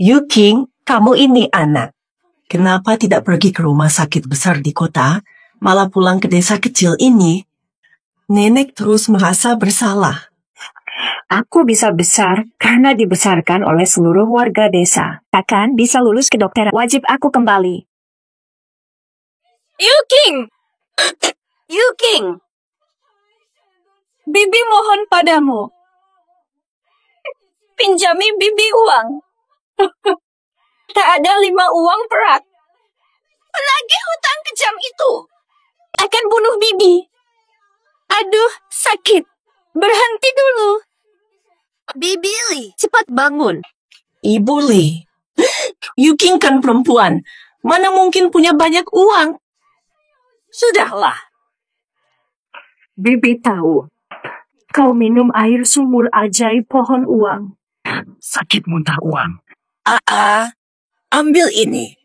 Yuking, kamu ini anak. Kenapa tidak pergi ke rumah sakit besar di kota, malah pulang ke desa kecil ini? Nenek terus merasa bersalah. Aku bisa besar karena dibesarkan oleh seluruh warga desa. Akan bisa lulus kedokteran. Wajib aku kembali. Yuking! Yuking! Bibi mohon padamu. Pinjami Bibi uang. Tak ada 5 uang perak. Penagih hutang kejam itu akan bunuh Bibi. Aduh, sakit. Berhenti dulu. Bibi Li, cepat bangun. Ibu Li, Yuking kan perempuan. Mana mungkin punya banyak uang? Sudahlah. Bibi tahu. Kau minum air sumur ajaib pohon uang. Sakit muntah uang. Ambil ini.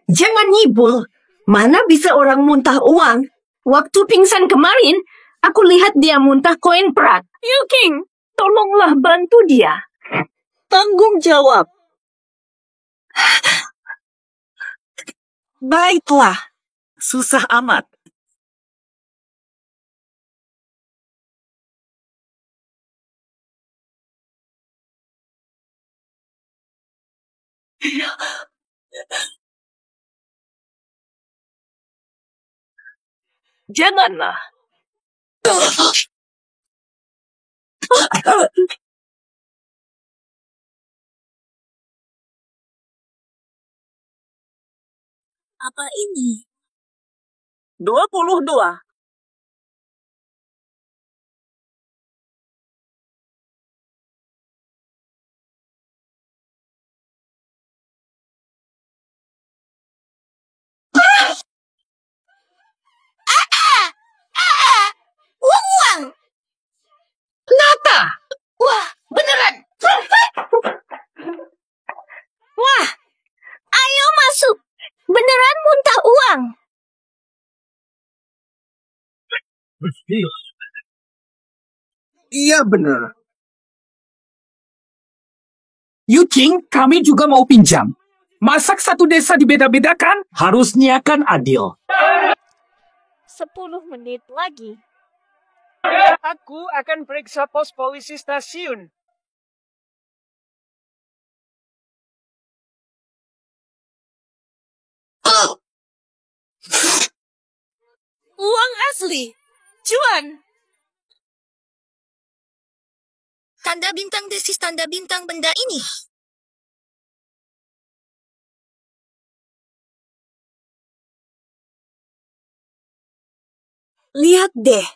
Jangan nyibul. Mana bisa orang muntah uang? Waktu pingsan kemarin, aku lihat dia muntah koin perak. Yuking, tolonglah bantu dia. Tanggung jawab. Baiklah. Susah amat. Janganlah. Apa ini? 22. Uang! Nata! Wah, beneran. Wah, ayo masuk. Beneran muntah uang. Iya benar. Yuking, kami juga mau pinjam. Masak satu desa dibeda-bedakan, harusnya kan adil. 10 menit lagi. Aku akan periksa pos polisi stasiun. Uang asli. Cuan. Tanda bintang desis tanda bintang benda ini. Lihat deh.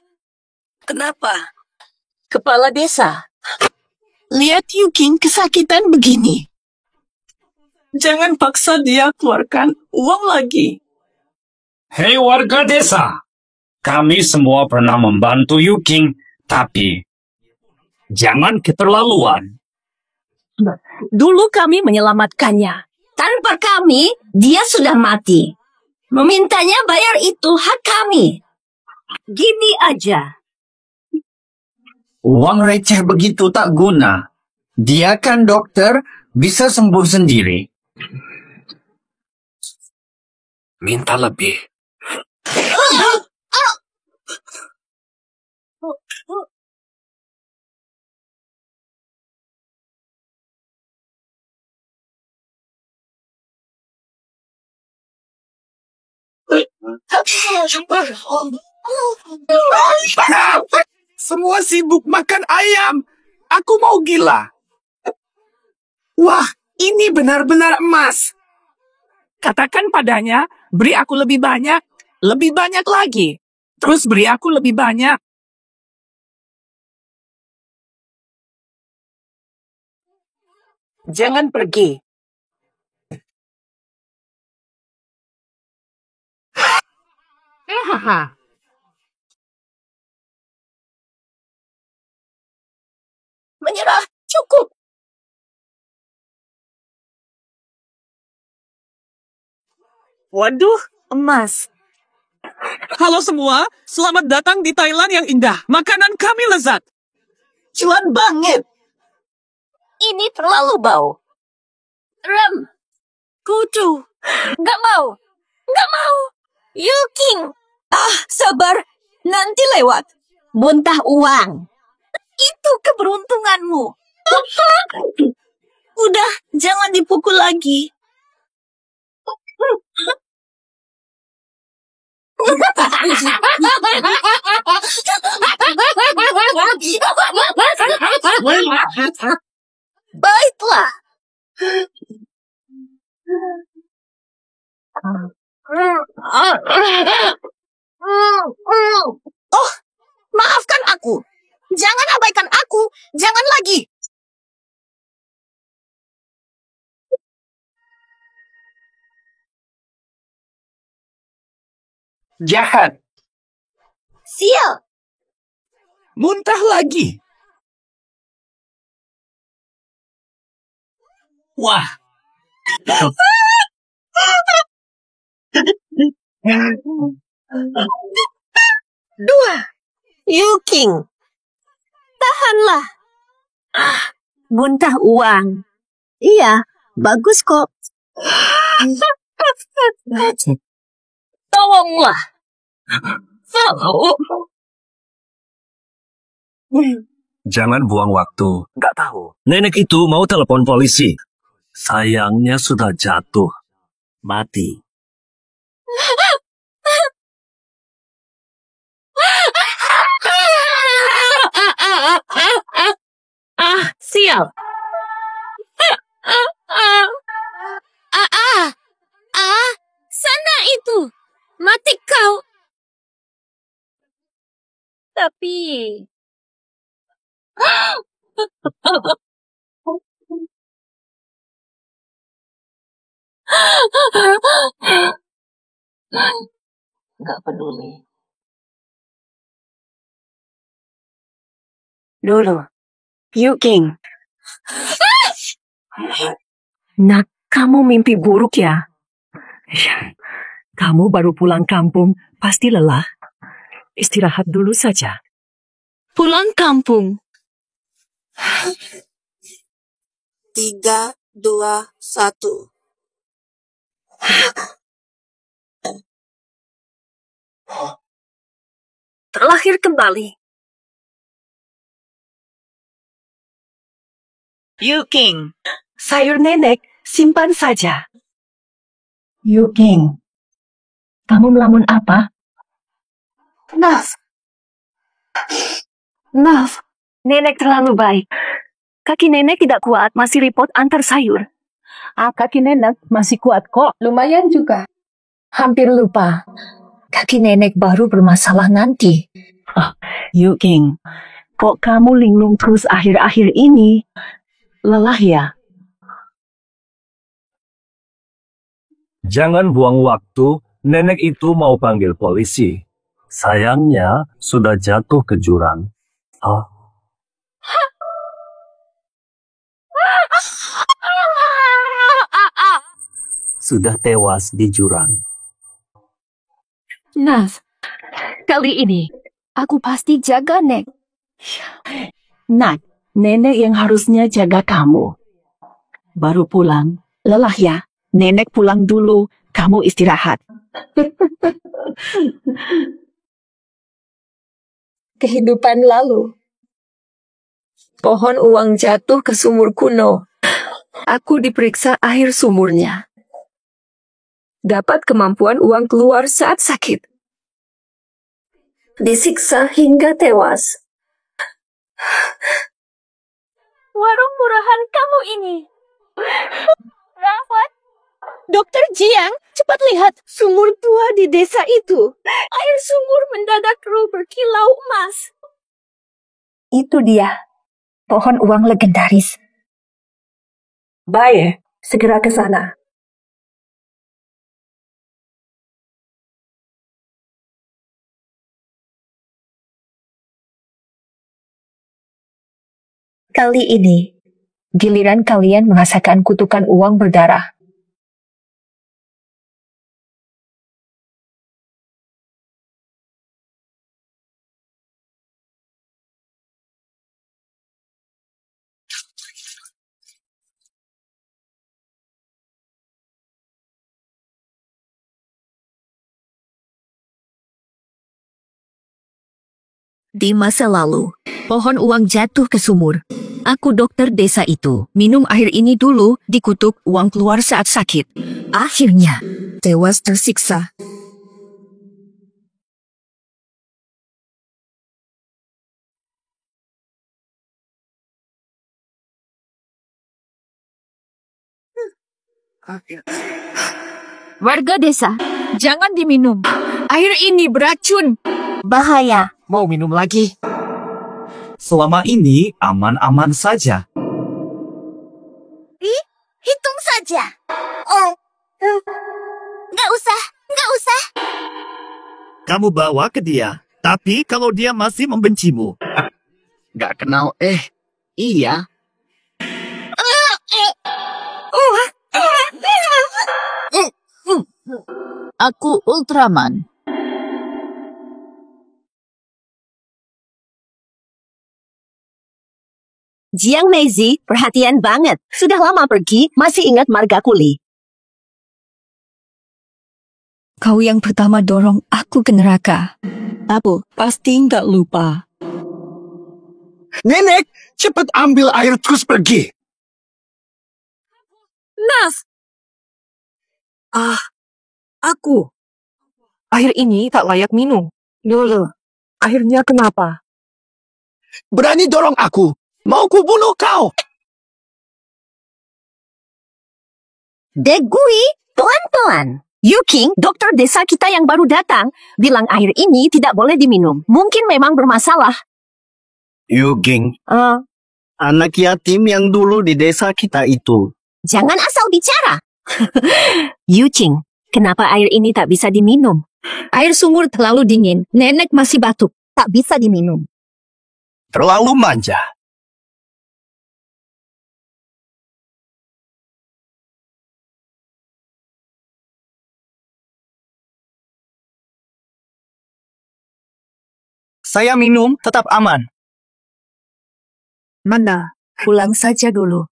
Kenapa? Kepala desa. Lihat Yuking kesakitan begini. Jangan paksa dia keluarkan uang lagi. Hei warga desa, kami semua pernah membantu Yuking, tapi jangan keterlaluan. Dulu kami menyelamatkannya. Tanpa kami, dia sudah mati. Memintanya bayar itu hak kami. Gini aja. Uang receh begitu tak guna. Dia kan dokter, bisa sembuh sendiri. Minta lebih. Semua sibuk makan ayam. Aku mau gila. Wah, ini benar-benar emas. Katakan padanya, beri aku lebih banyak lagi. Terus beri aku lebih banyak. Jangan pergi. Menyerah, cukup. Waduh, emas. Halo semua, selamat datang di Thailand yang indah. Makanan kami lezat. Cuan banget. Ini terlalu bau. sekutu. Nggak mau. Nggak mau. Yuking. Sabar, nanti lewat. Muntah uang. Itu keberuntunganmu. Udah, jangan dipukul lagi. Baiklah. Oh, maafkan aku. Jangan abaikan aku. Jangan lagi. Jahat. Sial. Muntah lagi. Wah. Dua. Yuking. Tahanlah. Muntah uang. Iya, bagus kok. Tolonglah. Jangan buang waktu. Nggak tahu. Nenek itu mau telepon polisi. Sayangnya sudah jatuh. Mati. Sial. Sana itu. Mati kau. Tapi... Nggak peduli. Dulu. Yuking. Nak, kamu mimpi buruk ya? Kamu baru pulang kampung, pasti lelah. Istirahat dulu saja. Pulang kampung. 3, 2, 1. Terlahir kembali. Yuking. Sayur nenek, simpan saja. Yuking. Kamu melamun apa? Naf. Nenek terlalu baik. Kaki nenek tidak kuat, masih repot antar sayur. Kaki nenek masih kuat kok. Lumayan juga. Hampir lupa. Kaki nenek baru bermasalah nanti. Yuking, kok kamu linglung terus akhir-akhir ini? Lelah ya? Jangan buang waktu. Nenek itu mau panggil polisi. Sayangnya sudah jatuh ke jurang. Sudah tewas di jurang. Nas, kali ini aku pasti jaga Nek. Nak, nenek yang harusnya jaga kamu. Baru pulang, lelah ya. Nenek pulang dulu, kamu istirahat. Kehidupan lalu. Pohon uang jatuh ke sumur kuno. Aku diperiksa air sumurnya. Dapat kemampuan uang keluar saat sakit. Disiksa hingga tewas. Warung murahan kamu ini. Rawat. Dokter Jiang, cepat lihat sumur tua di desa itu. Air sumur mendadak berkilau emas. Itu dia, pohon uang legendaris. Baik, segera ke sana. Kali ini, giliran kalian merasakan kutukan uang berdarah. Di masa lalu, pohon uang jatuh ke sumur. Aku dokter desa itu. Minum air ini dulu, dikutuk uang keluar saat sakit. Akhirnya, tewas tersiksa. Warga desa, jangan diminum. Air ini beracun. Bahaya. Mau minum lagi? Selama ini aman-aman saja. Hitung saja. Nggak usah. Kamu bawa ke dia. Tapi kalau dia masih membencimu. Gak kenal iya. Aku Ultraman. Jiang Meizi, perhatian banget. Sudah lama pergi, masih ingat marga kuli. Kau yang pertama dorong aku ke neraka. Abu, pasti nggak lupa. Nenek, cepat ambil air terus pergi. Nas, Aku. Air ini tak layak minum. Dulu. Akhirnya kenapa? Berani dorong aku. Mau ku bunuh kau. Degui, pelan-pelan. Yuking, dokter desa kita yang baru datang, bilang air ini tidak boleh diminum. Mungkin memang bermasalah. Yuging, anak yatim yang dulu di desa kita itu. Jangan asal bicara. Yuking, kenapa air ini tak bisa diminum? air sumur terlalu dingin. Nenek masih batuk. Tak bisa diminum. Terlalu manja. Saya minum tetap aman. Mana? Pulang saja dulu.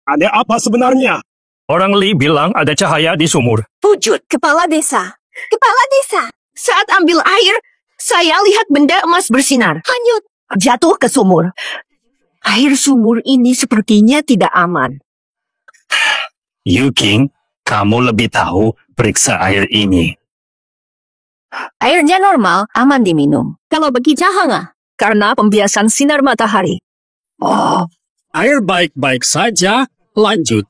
Ada apa sebenarnya? Orang Li bilang ada cahaya di sumur. Wujud kepala desa. Kepala desa. Saat ambil air, saya lihat benda emas bersinar. Hanyut. Jatuh ke sumur. Air sumur ini sepertinya tidak aman. Yuking, kamu lebih tahu, periksa air ini. Airnya normal, aman diminum. Kalau bagi Cahanga, karena pembiasan sinar matahari. Air baik-baik saja, lanjut.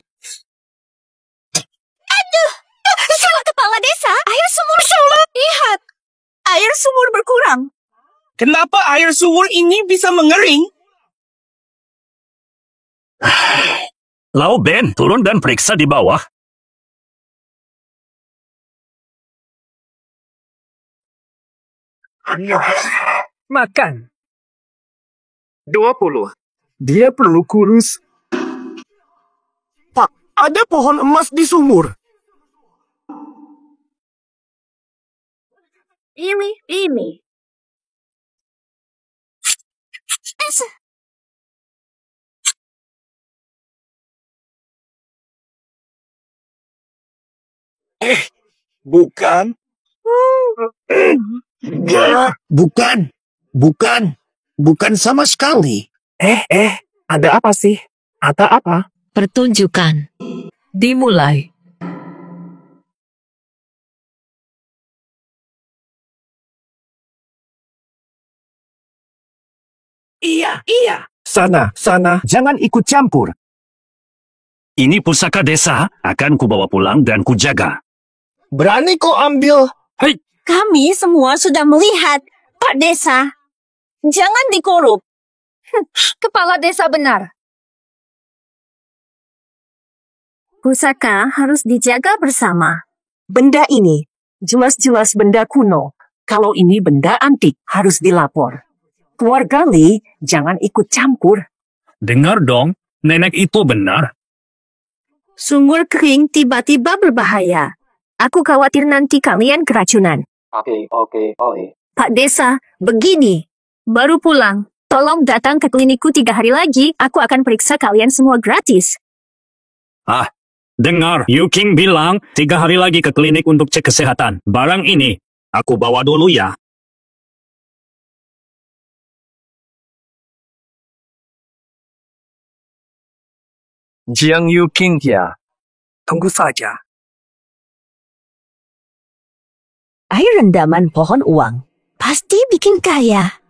Salah kepala desa, air sumur sulit. Lihat, air sumur berkurang. Kenapa air sumur ini bisa mengering? Lau Ben, turun dan periksa di bawah. Makan. 20. Dia perlu kurus. Pak, ada pohon emas di sumur. Ini. Bukan. Bukan sama sekali. Ada apa sih? Ada apa? Pertunjukan. Dimulai. Iya. Sana, jangan ikut campur. Ini pusaka desa, akan kubawa pulang dan kujaga. Berani kau ambil? Hei, Kami semua sudah melihat, Pak Desa. Jangan dikorup. Kepala desa benar. Pusaka harus dijaga bersama. Benda ini jelas-jelas benda kuno. Kalau ini benda antik, harus dilapor. Keluarga Li, jangan ikut campur. dengar dong, nenek itu benar. Sumur kering tiba-tiba berbahaya. Aku khawatir nanti kalian keracunan. Oke. Pak Desa, begini. Baru pulang. Tolong datang ke klinikku 3 hari lagi. Aku akan periksa kalian semua gratis. Dengar, Yuking bilang 3 hari lagi ke klinik untuk cek kesehatan. Barang ini, aku bawa dulu ya. Jiang Yuking ya. Tunggu saja. Air rendaman pohon uang pasti bikin kaya.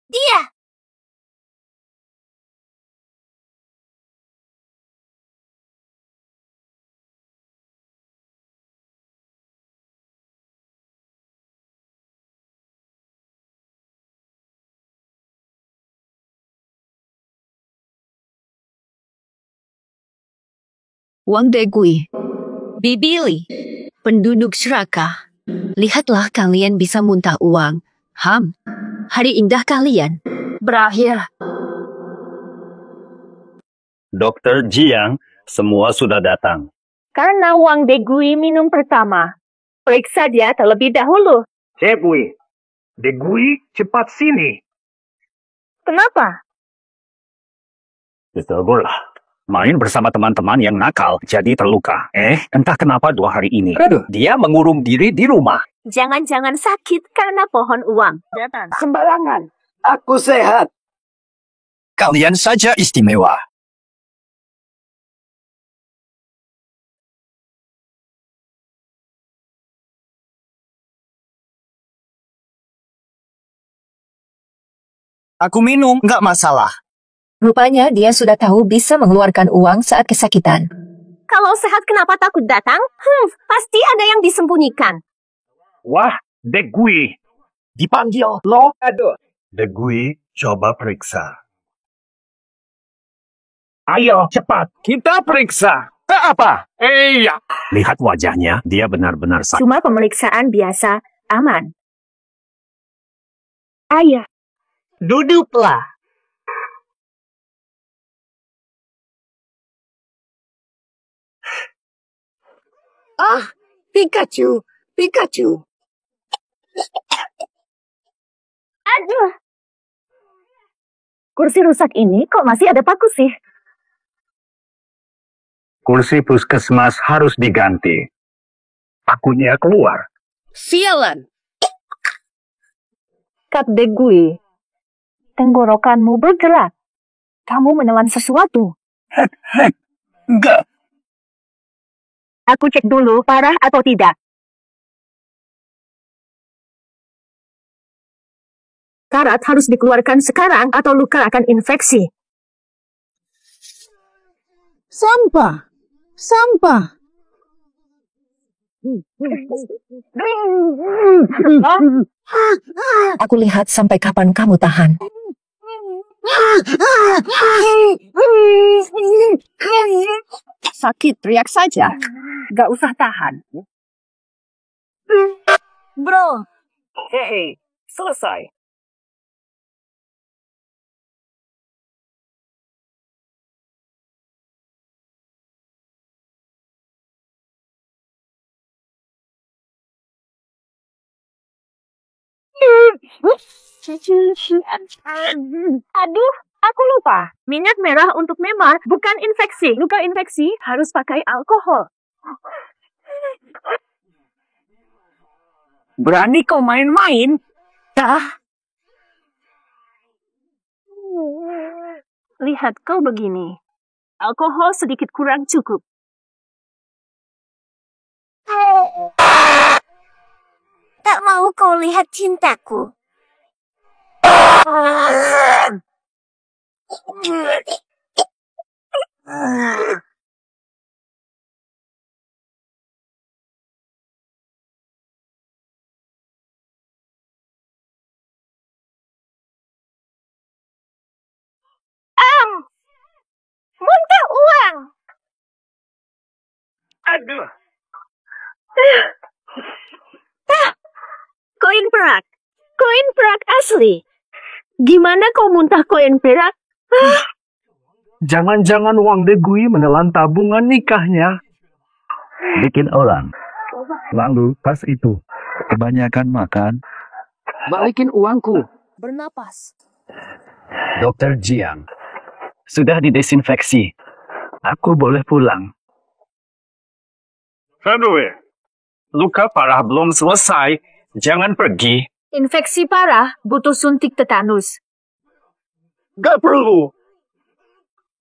Dia. Wang Degui, Bibili, penduduk serakah. Lihatlah kalian bisa muntah uang. Hari indah kalian berakhir. Dokter Jiang, semua sudah datang. Karena Wang Degui minum pertama. Periksa dia terlebih dahulu. Degui, cepat sini. Kenapa? Ditegurlah. Main bersama teman-teman yang nakal, jadi terluka. Entah kenapa 2 hari ini. Dia mengurung diri di rumah. Jangan-jangan sakit karena pohon uang. Sembarangan. Aku sehat. Kalian saja istimewa. Aku minum, nggak masalah. Rupanya dia sudah tahu bisa mengeluarkan uang saat kesakitan. Kalau sehat kenapa takut datang? Pasti ada yang disembunyikan. Wah, Degui. Dipanggil lo. Degui, coba periksa. Ayo, cepat. Kita periksa. Apa? Iya. Lihat wajahnya, dia benar-benar sakit. Cuma pemeriksaan biasa, aman. Ayah. Duduklah. Pikachu. Aduh. Kursi rusak ini kok masih ada paku sih? Kursi puskesmas harus diganti. Pakunya keluar. Sialan. Kak Degui. Tenggorokanmu bergerak. Kamu menelan sesuatu. Enggak. Aku cek dulu parah atau tidak. Karat harus dikeluarkan sekarang atau luka akan infeksi. Sampah. Aku lihat sampai kapan kamu tahan. Sakit, teriak saja. Gak usah tahan. Bro. Hei, selesai. Aduh, aku lupa. Minyak merah untuk memar bukan infeksi. Luka infeksi harus pakai alkohol. Berani kau main-main? Lihat kau begini. Alkohol sedikit kurang cukup. Tak mau kau lihat cintaku. Muntah uang. Aduh. Koin perak. Koin perak asli. Gimana kau muntah koin perak? Jangan-jangan Wang Degui menelan tabungan nikahnya. Bikin orang. Lalu pas itu, kebanyakan makan. Balikin uangku. Bernapas. Dokter Jiang, sudah didesinfeksi. Aku boleh pulang. luka parah belum selesai. Jangan pergi. Infeksi parah butuh suntik tetanus. Gak perlu.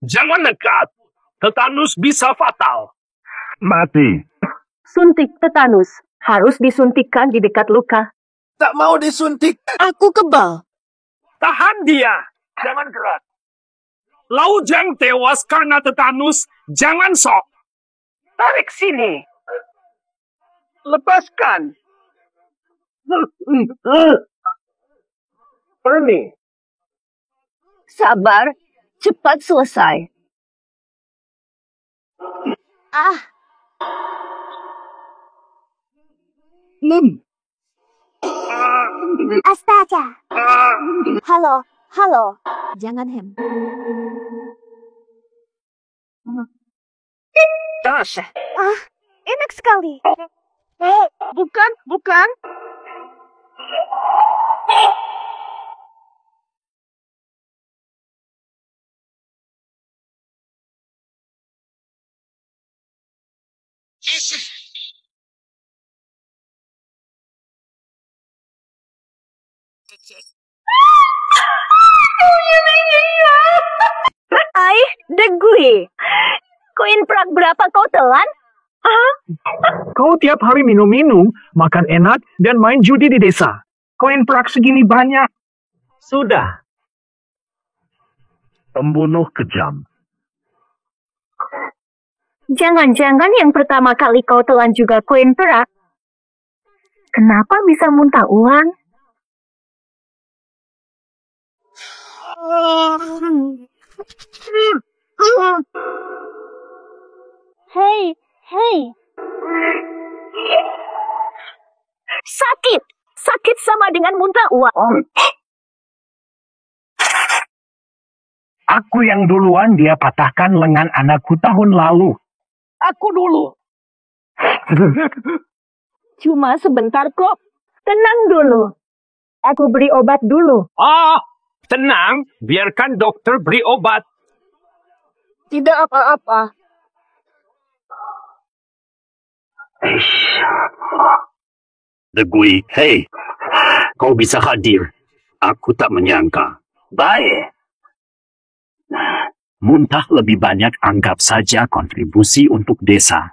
Jangan dekat. Tetanus bisa fatal. Mati. Suntik tetanus harus disuntikkan di dekat luka. Tak mau disuntik. Aku kebal. Tahan dia. Jangan gerak. Laujang tewas karena tetanus. Jangan sok. Tarik sini. Lepaskan. Bernie. Sabar, cepat selesai. Astaga. Halo. Jangan hem. Enak sekali. Bukan. Degui. Koin prak berapa kau telan? Kau tiap hari minum-minum, makan enak, dan main judi di desa. Koin prak segini banyak. Sudah. Pembunuh kejam. Jangan-jangan yang pertama kali kau telan juga koin perak. Kenapa bisa muntah uang? Hei. Sakit sama dengan muntah uang. Aku yang duluan dia patahkan lengan anakku tahun lalu. Aku dulu. Cuma sebentar kok. Tenang dulu. Aku beri obat dulu. Tenang. Biarkan dokter beri obat. Tidak apa-apa. Degui, hei. Kau bisa hadir. Aku tak menyangka. Baik. Muntah lebih banyak anggap saja kontribusi untuk desa.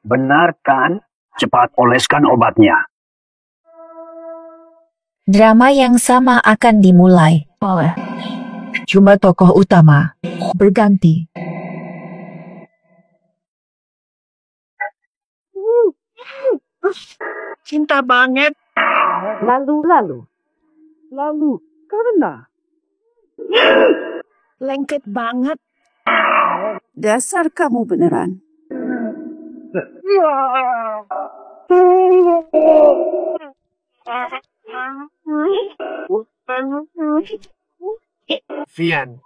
Benar kan? Cepat oleskan obatnya. Drama yang sama akan dimulai. Boleh. Cuma tokoh utama berganti. Cinta banget. Lalu. Karena. Lengket banget. Dasar kamu beneran. Vian.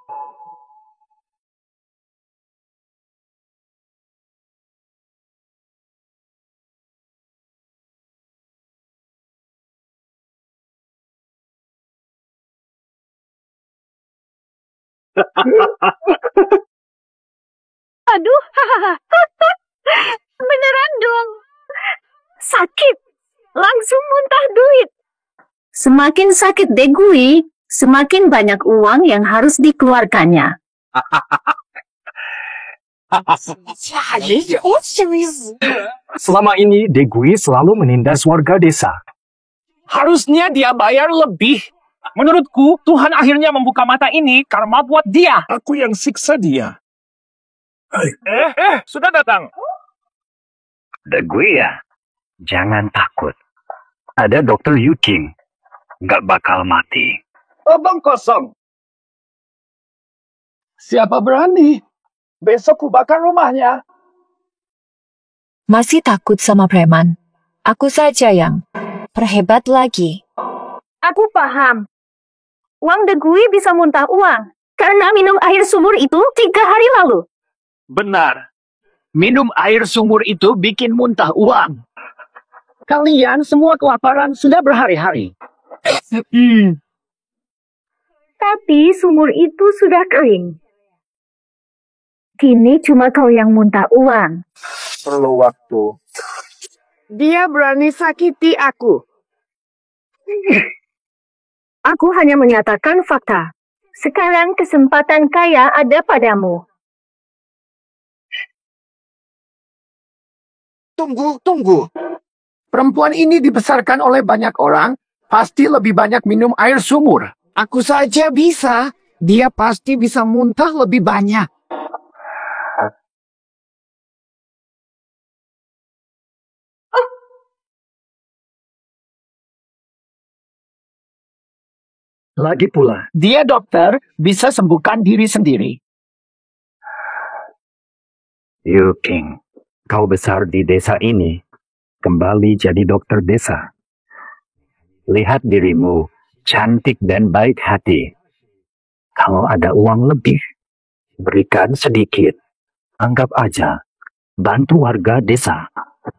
Aduh, beneran dong. Sakit, langsung muntah duit. Semakin sakit Degui, semakin banyak uang yang harus dikeluarkannya. Selama ini Degui selalu menindas warga desa. Harusnya dia bayar lebih. Menurutku, Tuhan akhirnya membuka mata ini karma buat dia. Aku yang siksa dia. Sudah datang. Degui ya. Jangan takut. Ada dokter Yuking. Gak bakal mati. Abang kosong. Siapa berani? Besok ku bakar rumahnya. Masih takut sama preman? Aku saja yang perhebat lagi. Aku paham. Uang Degui bisa muntah uang. Karena minum air sumur itu 3 hari lalu. Benar. Minum air sumur itu bikin muntah uang. Kalian semua kelaparan sudah berhari-hari. Tapi sumur itu sudah kering. Kini cuma kau yang muntah uang. Perlu waktu. Dia berani sakiti aku. Aku hanya menyatakan fakta. Sekarang kesempatan kaya ada padamu. Tunggu. Perempuan ini dibesarkan oleh banyak orang, pasti lebih banyak minum air sumur. Aku saja bisa. Dia pasti bisa muntah lebih banyak. Lagi pula, dia dokter bisa sembuhkan diri sendiri. Yu King, kau besar di desa ini, kembali jadi dokter desa. Lihat dirimu, cantik dan baik hati. Kalau ada uang lebih, berikan sedikit. Anggap aja, bantu warga desa.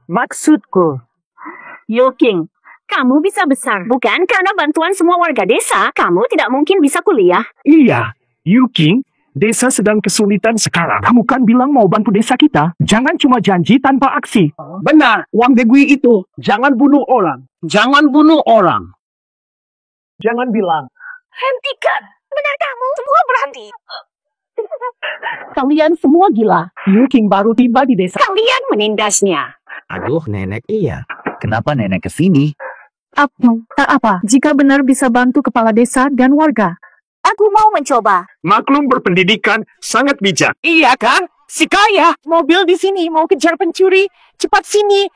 Maksudku, King, kamu bisa besar. Bukan karena bantuan semua warga desa, kamu tidak mungkin bisa kuliah. Iya, Yu King, desa sedang kesulitan sekarang. Kamu kan bilang mau bantu desa kita. Jangan cuma janji tanpa aksi. Benar, Wang Degui itu. Jangan bunuh orang. Jangan bunuh orang. Jangan bilang. Hentikan! Benar kamu, semua berhenti. Kalian semua gila. Yu King baru tiba di desa. Kalian menindasnya. Aduh, nenek iya. Kenapa nenek kesini? Apa? Jika benar bisa bantu kepala desa dan warga. Aku mau mencoba. Maklum berpendidikan sangat bijak. Iya kan? Si kaya. Mobil di sini mau kejar pencuri. Cepat sini.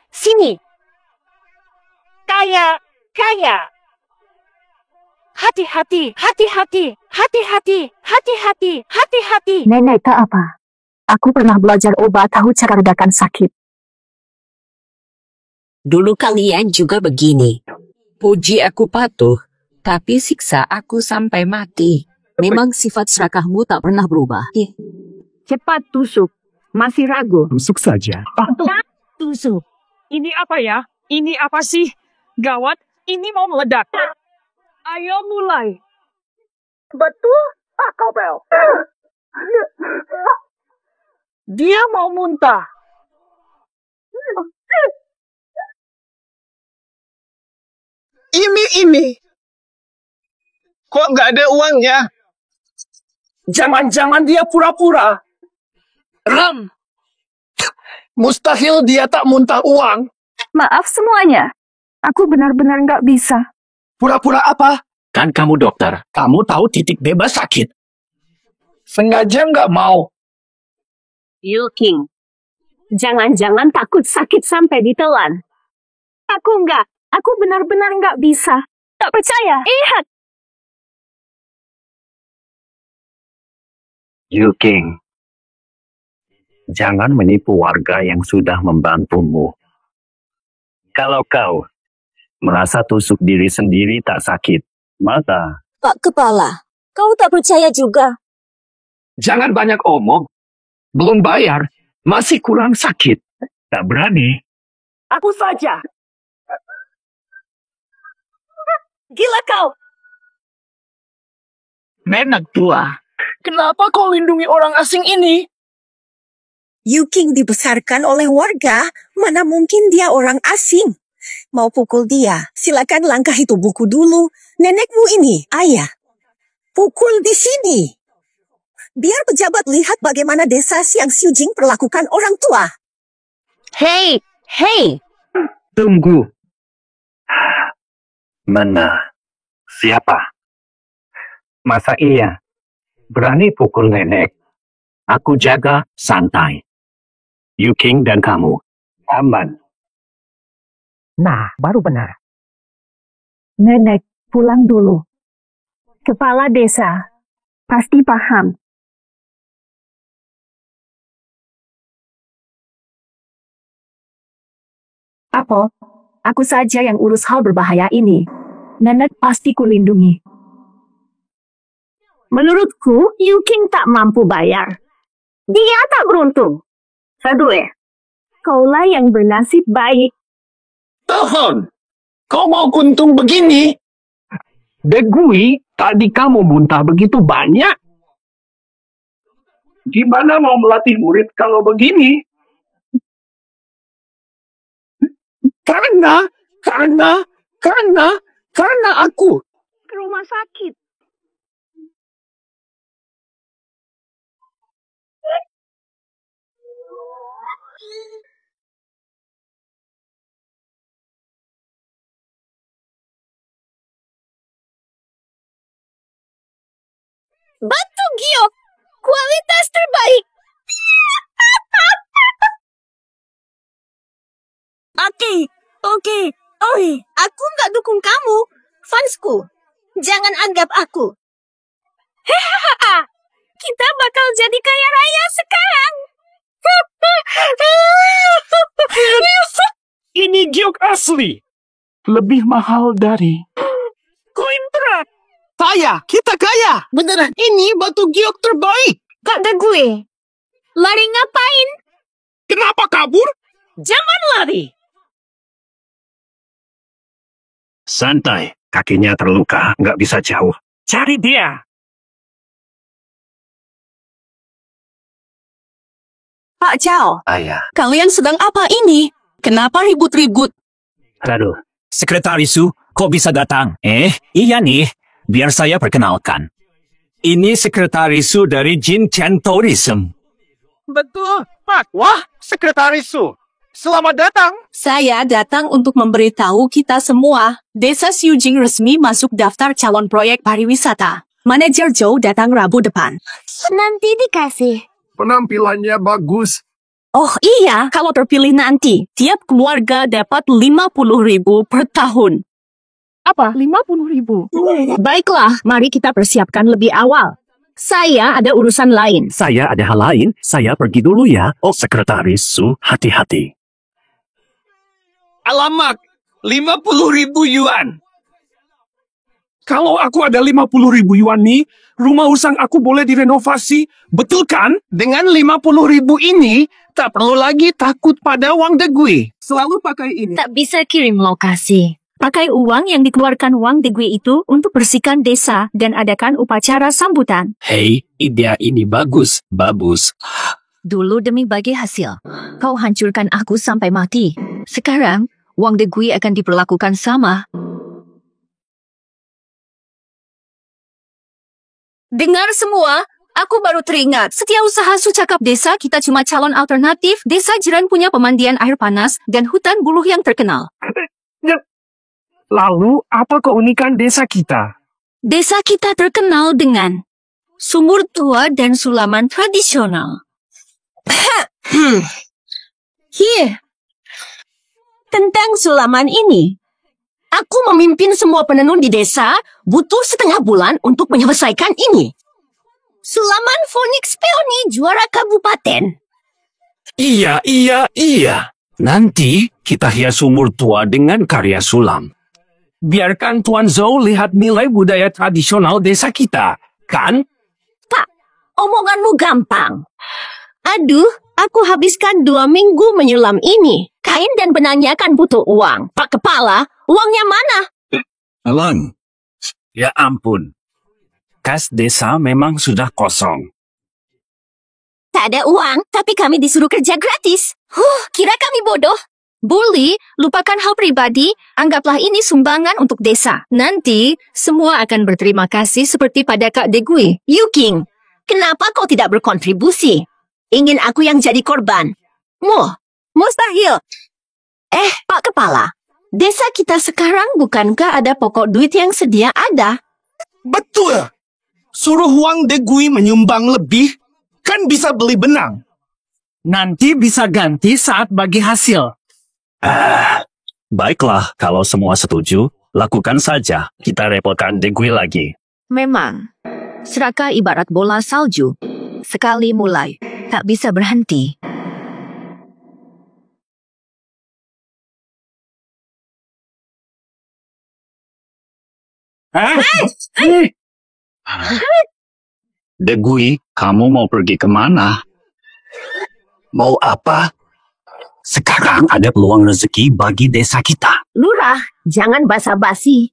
Kaya. Hati-hati. Nenek tak apa. Aku pernah belajar obat tahu cara redakan sakit. Dulu kalian juga begini. Puji aku patuh, tapi siksa aku sampai mati. Memang sifat serakahmu tak pernah berubah. Cepat tusuk. Masih ragu? Tusuk saja. Tusuk. Ini apa ya? Ini apa sih? Gawat, ini mau meledak. Ayo mulai. Betul, Pak Kobel. Dia mau muntah. Ini. Kok nggak ada uangnya? Jangan-jangan dia pura-pura. Ram. Mustahil dia tak muntah uang. Maaf semuanya. Aku benar-benar nggak bisa. Pura-pura apa? Kan kamu dokter. Kamu tahu titik bebas sakit. Sengaja nggak mau. King, jangan-jangan takut sakit sampai ditelan. Aku enggak. Aku benar-benar nggak bisa. Tak percaya. Lihat. Yu King, jangan menipu warga yang sudah membantumu. Kalau kau merasa tusuk diri sendiri tak sakit, maka... Pak Kepala, kau tak percaya juga. Jangan banyak omong. Belum bayar, masih kurang sakit. Tak berani. Aku saja. Gila kau. Nenek tua, kenapa kau lindungi orang asing ini? King dibesarkan oleh warga, mana mungkin dia orang asing. Mau pukul dia, silakan langkahi tubuhku dulu. Nenekmu ini, ayah. Pukul di sini. Biar pejabat lihat bagaimana desa Siang Siujing perlakukan orang tua. Hei. Tunggu. Mana? Siapa? Masa iya? Berani pukul nenek? Aku jaga santai. Yu King dan kamu aman. Nah, baru benar. Nenek, pulang dulu. Kepala desa pasti paham. Apa? Aku saja yang urus hal berbahaya ini. Nenek pasti kulindungi. Menurutku, King tak mampu bayar. Dia tak beruntung. Sadue, kaulah yang bernasib baik. Tahan! Kau mau kuntung begini? Degui, tadi kamu muntah begitu banyak. Gimana mau melatih murid kalau begini? Karena aku. Ke rumah sakit. Batu giok, kualitas terbaik. Oke. Aku nggak dukung kamu, fansku. Jangan anggap aku. Hehaha, kita bakal jadi kaya raya sekarang. Ini giok asli. Lebih mahal dari koin perak. Kita kaya. Beneran? Ini batu giok terbaik. Kak ada gue. Lari ngapain? Kenapa kabur? Jangan lari. Santai, kakinya terluka, nggak bisa jauh. Cari dia. Pak Cao, Ayah. kalian sedang apa ini? Kenapa ribut-ribut? Aduh, Sekretarisu, kok bisa datang? Iya nih, biar saya perkenalkan. Ini sekretarisu dari Jin Chen Tourism. Betul, Pak. Wah, sekretaris Su. Selamat datang. Saya datang untuk memberitahu kita semua, Desa Xujing resmi masuk daftar calon proyek pariwisata. Manajer Joe datang Rabu depan. Nanti dikasih. Penampilannya bagus. Oh iya, kalau terpilih nanti, tiap keluarga dapat 50.000 per tahun. Apa? 50.000. Baiklah, mari kita persiapkan lebih awal. Saya ada urusan lain. saya ada hal lain. Saya pergi dulu ya. Oh, sekretaris Su, hati-hati. Alamak, 50.000 yuan. Kalau aku ada 50.000 yuan nih, rumah usang aku boleh direnovasi. Betul kan? Dengan 50.000 ini, tak perlu lagi takut pada Wang Degui. Selalu pakai ini. Tak bisa kirim lokasi. Pakai uang yang dikeluarkan Wang Degui itu untuk bersihkan desa dan adakan upacara sambutan. Hei, ide ini bagus. Dulu demi bagi hasil, kau hancurkan aku sampai mati. Sekarang, Wang Degui akan diperlakukan sama. Dengar semua, aku baru teringat. Setiausaha Sucakap Desa kita cuma calon alternatif. Desa jiran punya pemandian air panas dan hutan buluh yang terkenal. Lalu, apa keunikan desa kita? Desa kita terkenal dengan sumur tua dan sulaman tradisional. Tentang sulaman ini, aku memimpin semua penenun di desa butuh setengah bulan untuk menyelesaikan ini. Sulaman Phoenix Peony juara kabupaten. Iya. Nanti kita hias sumur tua dengan karya sulam. Biarkan Tuan Zhou lihat nilai budaya tradisional desa kita, kan? Pak, omonganmu gampang. Aduh, aku habiskan 2 minggu menyelam ini. Kain dan benangnya kan butuh uang. Pak Kepala, uangnya mana? Alang. Ya ampun. Kas desa memang sudah kosong. Tak ada uang, tapi kami disuruh kerja gratis. Kira kami bodoh. Bully, lupakan hal pribadi, anggaplah ini sumbangan untuk desa. Nanti, semua akan berterima kasih seperti pada Kak Degui. Yu King, kenapa kau tidak berkontribusi? Ingin aku yang jadi korban? Mustahil. Pak Kepala, desa kita sekarang bukankah ada pokok duit yang sedia ada? Betul. Suruh Wang Degui menyumbang lebih, kan bisa beli benang. Nanti bisa ganti saat bagi hasil. Baiklah, kalau semua setuju, lakukan saja. Kita repotkan Degui lagi. Memang, serakah ibarat bola salju. Sekali mulai, tak bisa berhenti. Degui, kamu mau pergi kemana? Mau apa? Sekarang ada peluang rezeki bagi desa kita. Lurah, jangan basa-basi.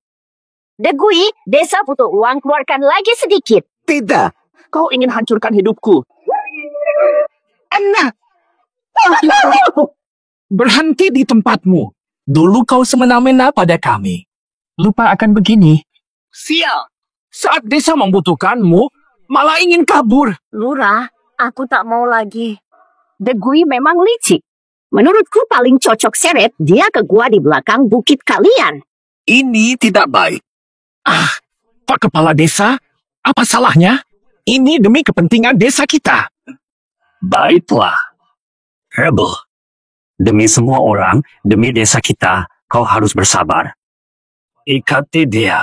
Degui, desa butuh uang, keluarkan lagi sedikit. Tidak, kau ingin hancurkan hidupku. Enak. Berhenti di tempatmu. Dulu kau semena-mena pada kami. Lupa akan begini. Sial! Saat desa membutuhkanmu, malah ingin kabur. Lurah, aku tak mau lagi. Degui memang licik. Menurutku paling cocok seret dia ke gua di belakang bukit kalian. Ini tidak baik. Pak Kepala Desa, apa salahnya? Ini demi kepentingan desa kita. Baiklah. Rebel. Demi semua orang, demi desa kita, kau harus bersabar. Ikati dia.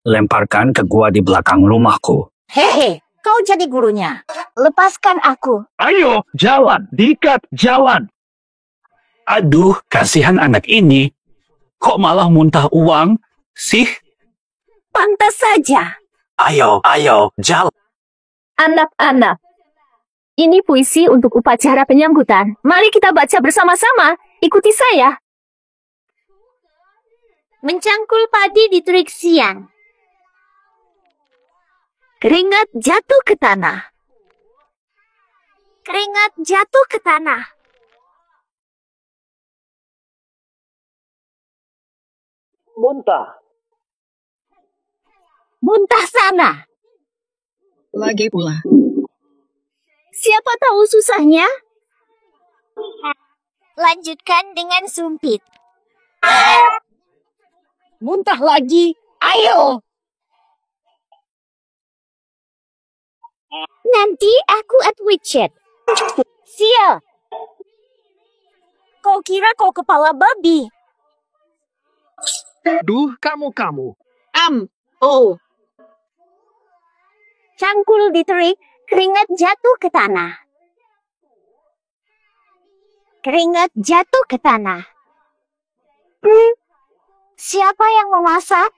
Lemparkan ke gua di belakang rumahku. Hehe, kau jadi gurunya. Lepaskan aku. Ayo, jalan. Diikat, jalan. Aduh, kasihan anak ini. Kok malah muntah uang sih? Pantas saja. Ayo, jalan. Anak-anak, ini puisi untuk upacara penyambutan. Mari kita baca bersama-sama. Ikuti saya. Mencangkul padi di terik siang. Keringat jatuh ke tanah. Keringat jatuh ke tanah. Muntah. Muntah sana. Lagi pula. Siapa tahu susahnya? Lanjutkan dengan sumpit. Muntah lagi. Ayo. Nanti aku widget. Sial. Kau kira kau kepala babi? Duh, kamu. Cangkul di terik, keringat jatuh ke tanah. Keringat jatuh ke tanah. Siapa yang memasak?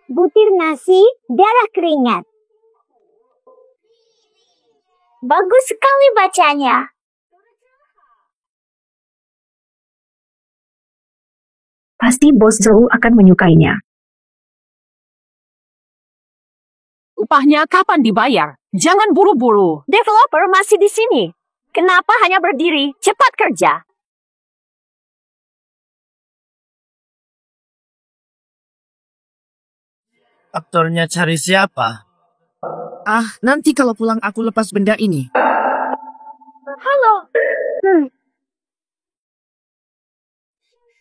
Butir nasi, darah keringat. Bagus sekali bacanya. Pasti bos Zhou akan menyukainya. Upahnya kapan dibayar? Jangan buru-buru. Developer masih di sini. Kenapa hanya berdiri? Cepat kerja. Aktornya cari siapa? Nanti kalau pulang aku lepas benda ini. Halo.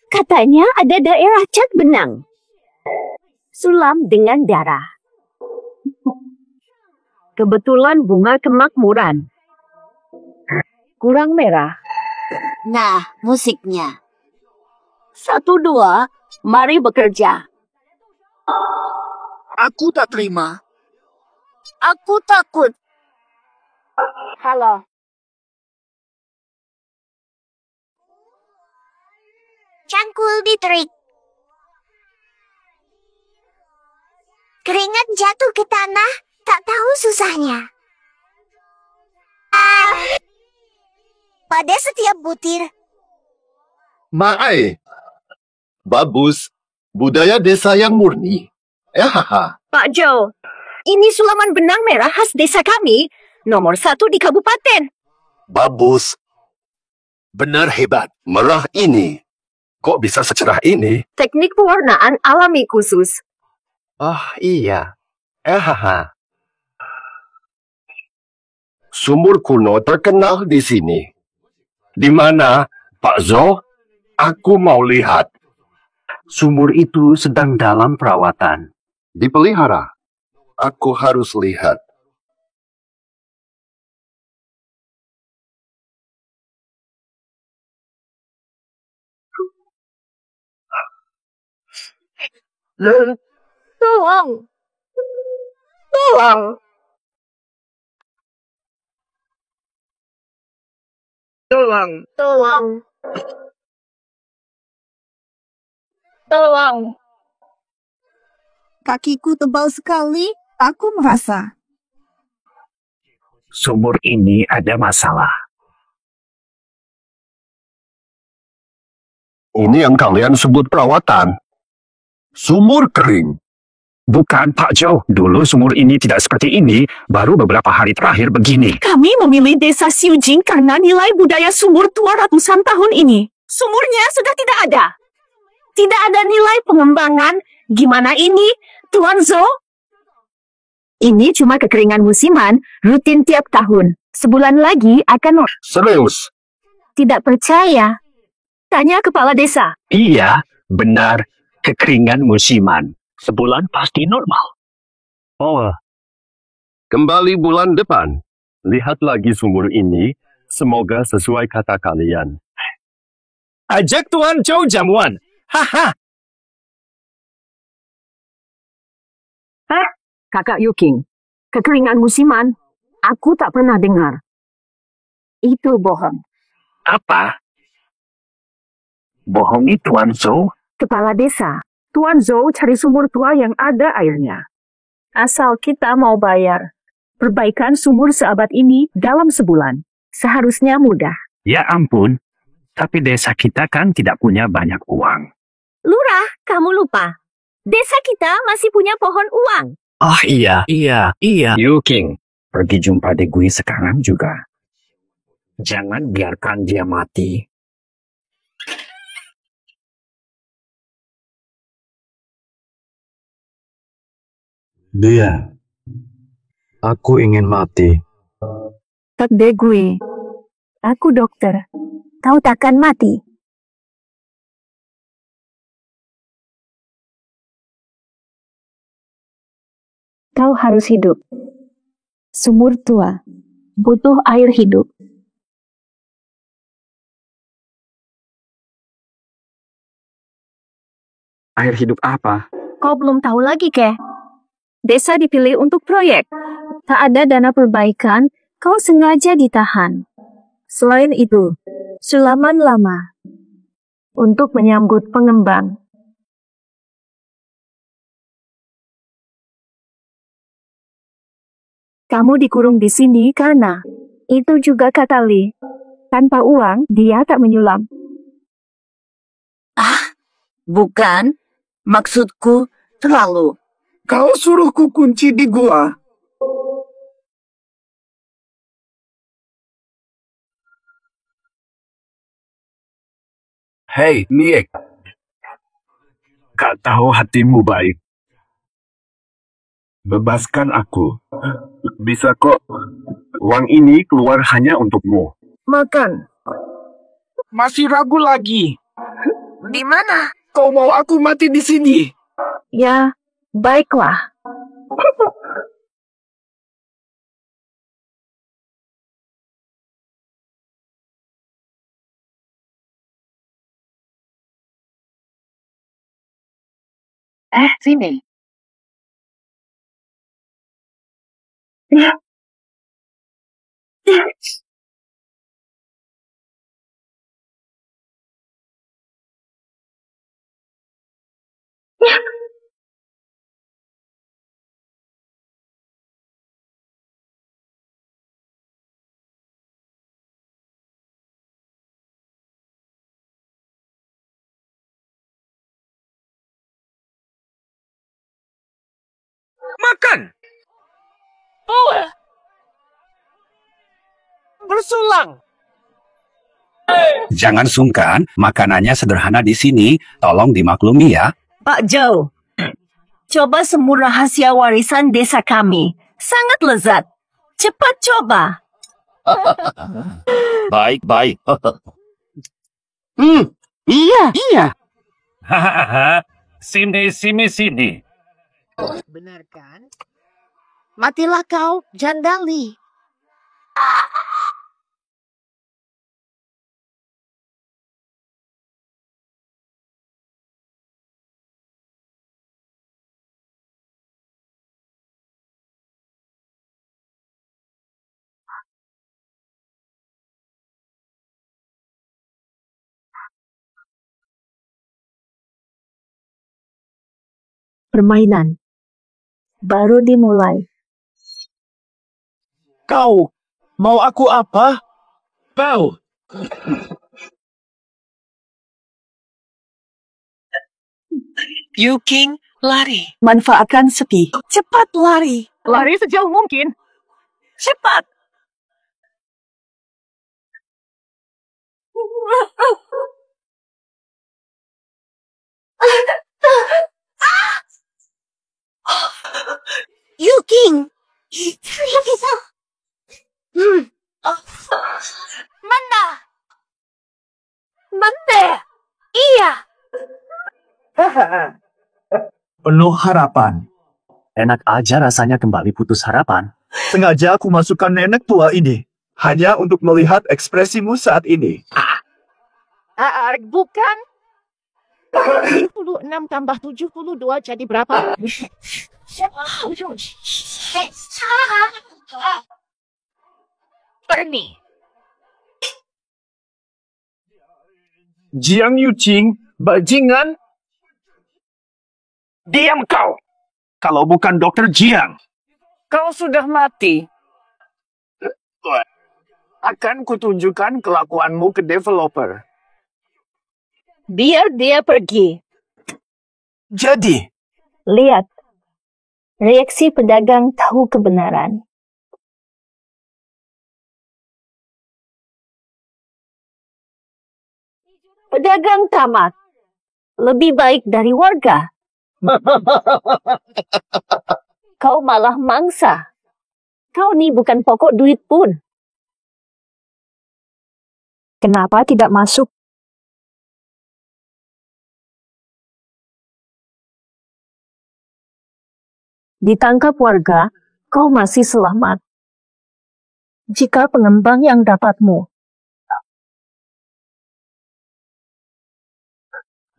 Katanya ada daerah cat benang. Sulam dengan darah. Kebetulan bunga kemakmuran. Kurang merah. Nah, musiknya. 1, 2, mari bekerja. Aku tak terima. Aku takut. Halo. Cangkul di terik. Keringat jatuh ke tanah, tak tahu susahnya. Pada setiap butir. Maai. Bagus. Budaya desa yang murni. Pak Jo, ini sulaman benang merah khas desa kami. Nomor 1 di kabupaten. Bagus. Benar hebat. Merah ini. Kok bisa secerah ini? Teknik pewarnaan alami khusus. Iya. Sumur kuno terkenal di sini. Di mana, Pak Zo? Aku mau lihat. Sumur itu sedang dalam perawatan. Dipelihara. Aku harus lihat. Tolong. Tolong. Tolong. Tolong. Tolong. Kakiku tebal sekali, aku merasa. Sumur ini ada masalah. Ini yang kalian sebut perawatan. Sumur kering. Bukan, Pak Jo. Dulu sumur ini tidak seperti ini. Baru beberapa hari terakhir begini. Kami memilih desa Xiujing karena nilai budaya sumur tua ratusan tahun ini. Sumurnya sudah tidak ada. Tidak ada nilai pengembangan. Gimana ini, Tuan Zo? Ini cuma kekeringan musiman, rutin tiap tahun. Sebulan lagi akan... Serius? Tidak percaya? Tanya kepala desa. Iya, benar. Kekeringan musiman. Sebulan pasti normal. Oh, kembali bulan depan. Lihat lagi sumur ini. Semoga sesuai kata kalian. Ajak Tuan Zhou jamuan. Haha. Kakak Yuking, kekeringan musiman, aku tak pernah dengar. Itu bohong. Apa? Bohongi Tuan Zhou? Kepala desa, Tuan Zhou cari sumur tua yang ada airnya. Asal kita mau bayar. Perbaikan sumur seabad ini dalam sebulan. Seharusnya mudah. Ya ampun, tapi desa kita kan tidak punya banyak uang. Lurah, kamu lupa. Desa kita masih punya pohon uang. Oh iya. Yuking, pergi jumpa Degui sekarang juga. Jangan biarkan dia mati. Dia. Aku ingin mati. Kak Degui, aku dokter. Kau takkan mati. Kau harus hidup. Sumur tua butuh air hidup. Air hidup apa? Kau belum tahu lagi, Keh? Desa dipilih untuk proyek. Tak ada dana perbaikan, kau sengaja ditahan. Selain itu, sulaman lama untuk menyambut pengembang. Kamu dikurung di sini karena itu juga kata Li. Tanpa uang, dia tak menyulam. Bukan. Maksudku terlalu. Kau suruh ku kunci di gua. Hei, Niek. Kau tahu hatimu baik. Bebaskan aku. Bisa kok. Uang ini keluar hanya untukmu. Makan. Masih ragu lagi. Di mana? Kau mau aku mati di sini? Ya, baiklah. Sini. Makan. Bersulang. Jangan sungkan, makanannya sederhana di sini. Tolong dimaklumi ya. Pak Zhou, coba semur rahasia warisan desa kami. Sangat lezat. Cepat coba. Baik. Iya. Hahaha. Sini. Benar kan? Matilah kau, Jandali. Permainan baru dimulai. Kau, mau aku apa? Kau. Yuking, lari. Manfaatkan sepi. Cepat lari. Lari sejauh mungkin. Cepat. King. Mana? Mana? Iya. Penuh harapan. Enak aja rasanya kembali putus harapan. Sengaja aku masukkan nenek tua ini. Hanya untuk melihat ekspresimu saat ini. Bukan. 76 tambah 72 jadi berapa? Bernie. Jiang Yuqing, bajingan. Diam kau. Kalau bukan dokter Jiang. Kau sudah mati. Akan kutunjukkan kelakuanmu ke developer. Biar dia pergi. Jadi, Lihat. Reaksi pedagang tahu kebenaran. Pedagang tamat. Lebih baik dari warga. Kau malah mangsa. Kau ni bukan pokok duit pun. Kenapa tidak masuk? Ditangkap warga, kau masih selamat. Jika pengembang yang dapatmu.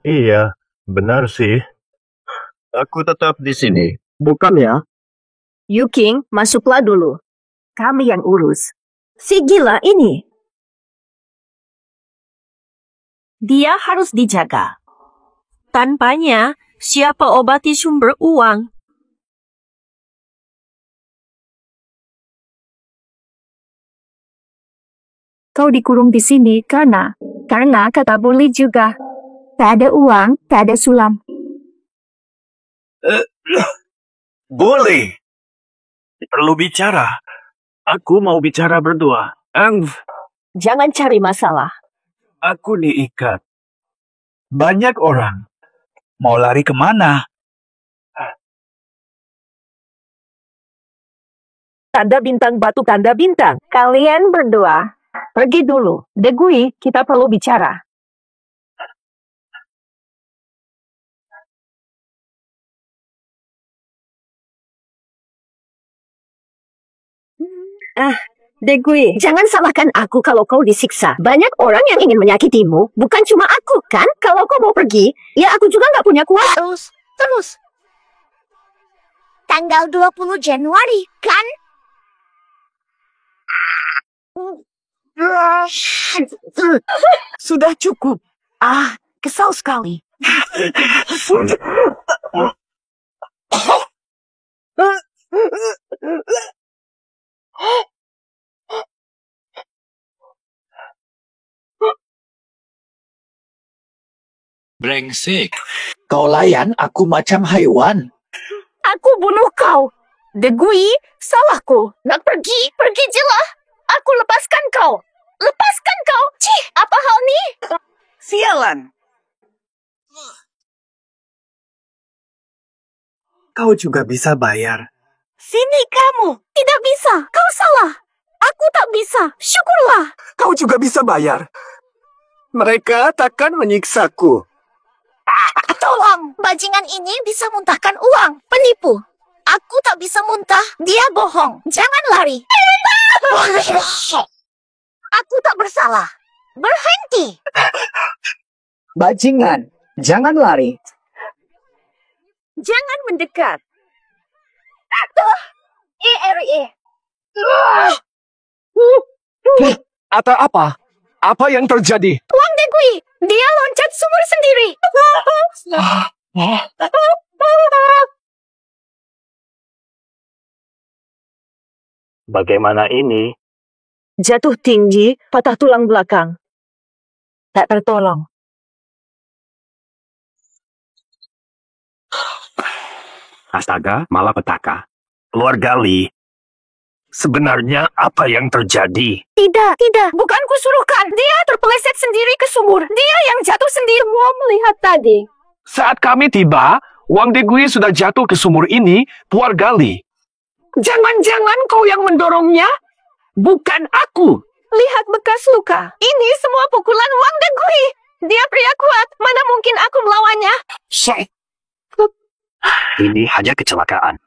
Iya, benar sih. Aku tetap di sini. Bukan ya? Yuking, masuklah dulu. Kami yang urus. Si gila ini. Dia harus dijaga. Tanpanya, siapa obati sumber uang? Kau dikurung di sini karena kata boleh juga. Tak ada uang, tak ada sulam. boleh. Perlu bicara. Aku mau bicara berdua. Jangan cari masalah. Aku diikat. Banyak orang. Mau lari kemana? Tanda bintang batu tanda bintang. Kalian berdua. Pergi dulu. Degui, kita perlu bicara. Degui, jangan salahkan aku kalau kau disiksa. Banyak orang yang ingin menyakitimu. Bukan cuma aku, kan? Kalau kau mau pergi, ya aku juga nggak punya kuasa. Terus. Tanggal 20 Januari, kan? Sudah cukup. Kesal sekali. Brengsek. Kau layan aku macam haiwan. Aku bunuh kau. Degui, salahku. Nak pergi jelah. Aku lepaskan kau. Lepaskan kau. Cih, apa hal ni? Sialan. Kau juga bisa bayar. Sini kamu. Tidak bisa. Kau salah. Aku tak bisa. Syukurlah. Kau juga bisa bayar. Mereka takkan menyiksaku. Tolong, bajingan ini bisa muntahkan uang. Penipu. Aku tak bisa muntah. Dia bohong. Jangan lari. Aku tak bersalah. Berhenti. Bajingan, jangan lari. Jangan mendekat. Atau apa? Apa yang terjadi? Wang Degui, dia loncat sumur sendiri. Bagaimana ini? Jatuh tinggi, patah tulang belakang. Tak tertolong. Astaga, malapetaka. Keluarga Lee. Sebenarnya apa yang terjadi? Tidak. Bukan kusuruhkan. Dia terpeleset sendiri ke sumur. Dia yang jatuh sendiri. Gua melihat tadi. Saat kami tiba, Wang Degui sudah jatuh ke sumur ini, keluarga Lee. Jangan-jangan kau yang mendorongnya? Bukan aku. Lihat bekas luka. Ini semua pukulan Wang Degui. Dia pria kuat. Mana mungkin aku melawannya? Ini hanya kecelakaan.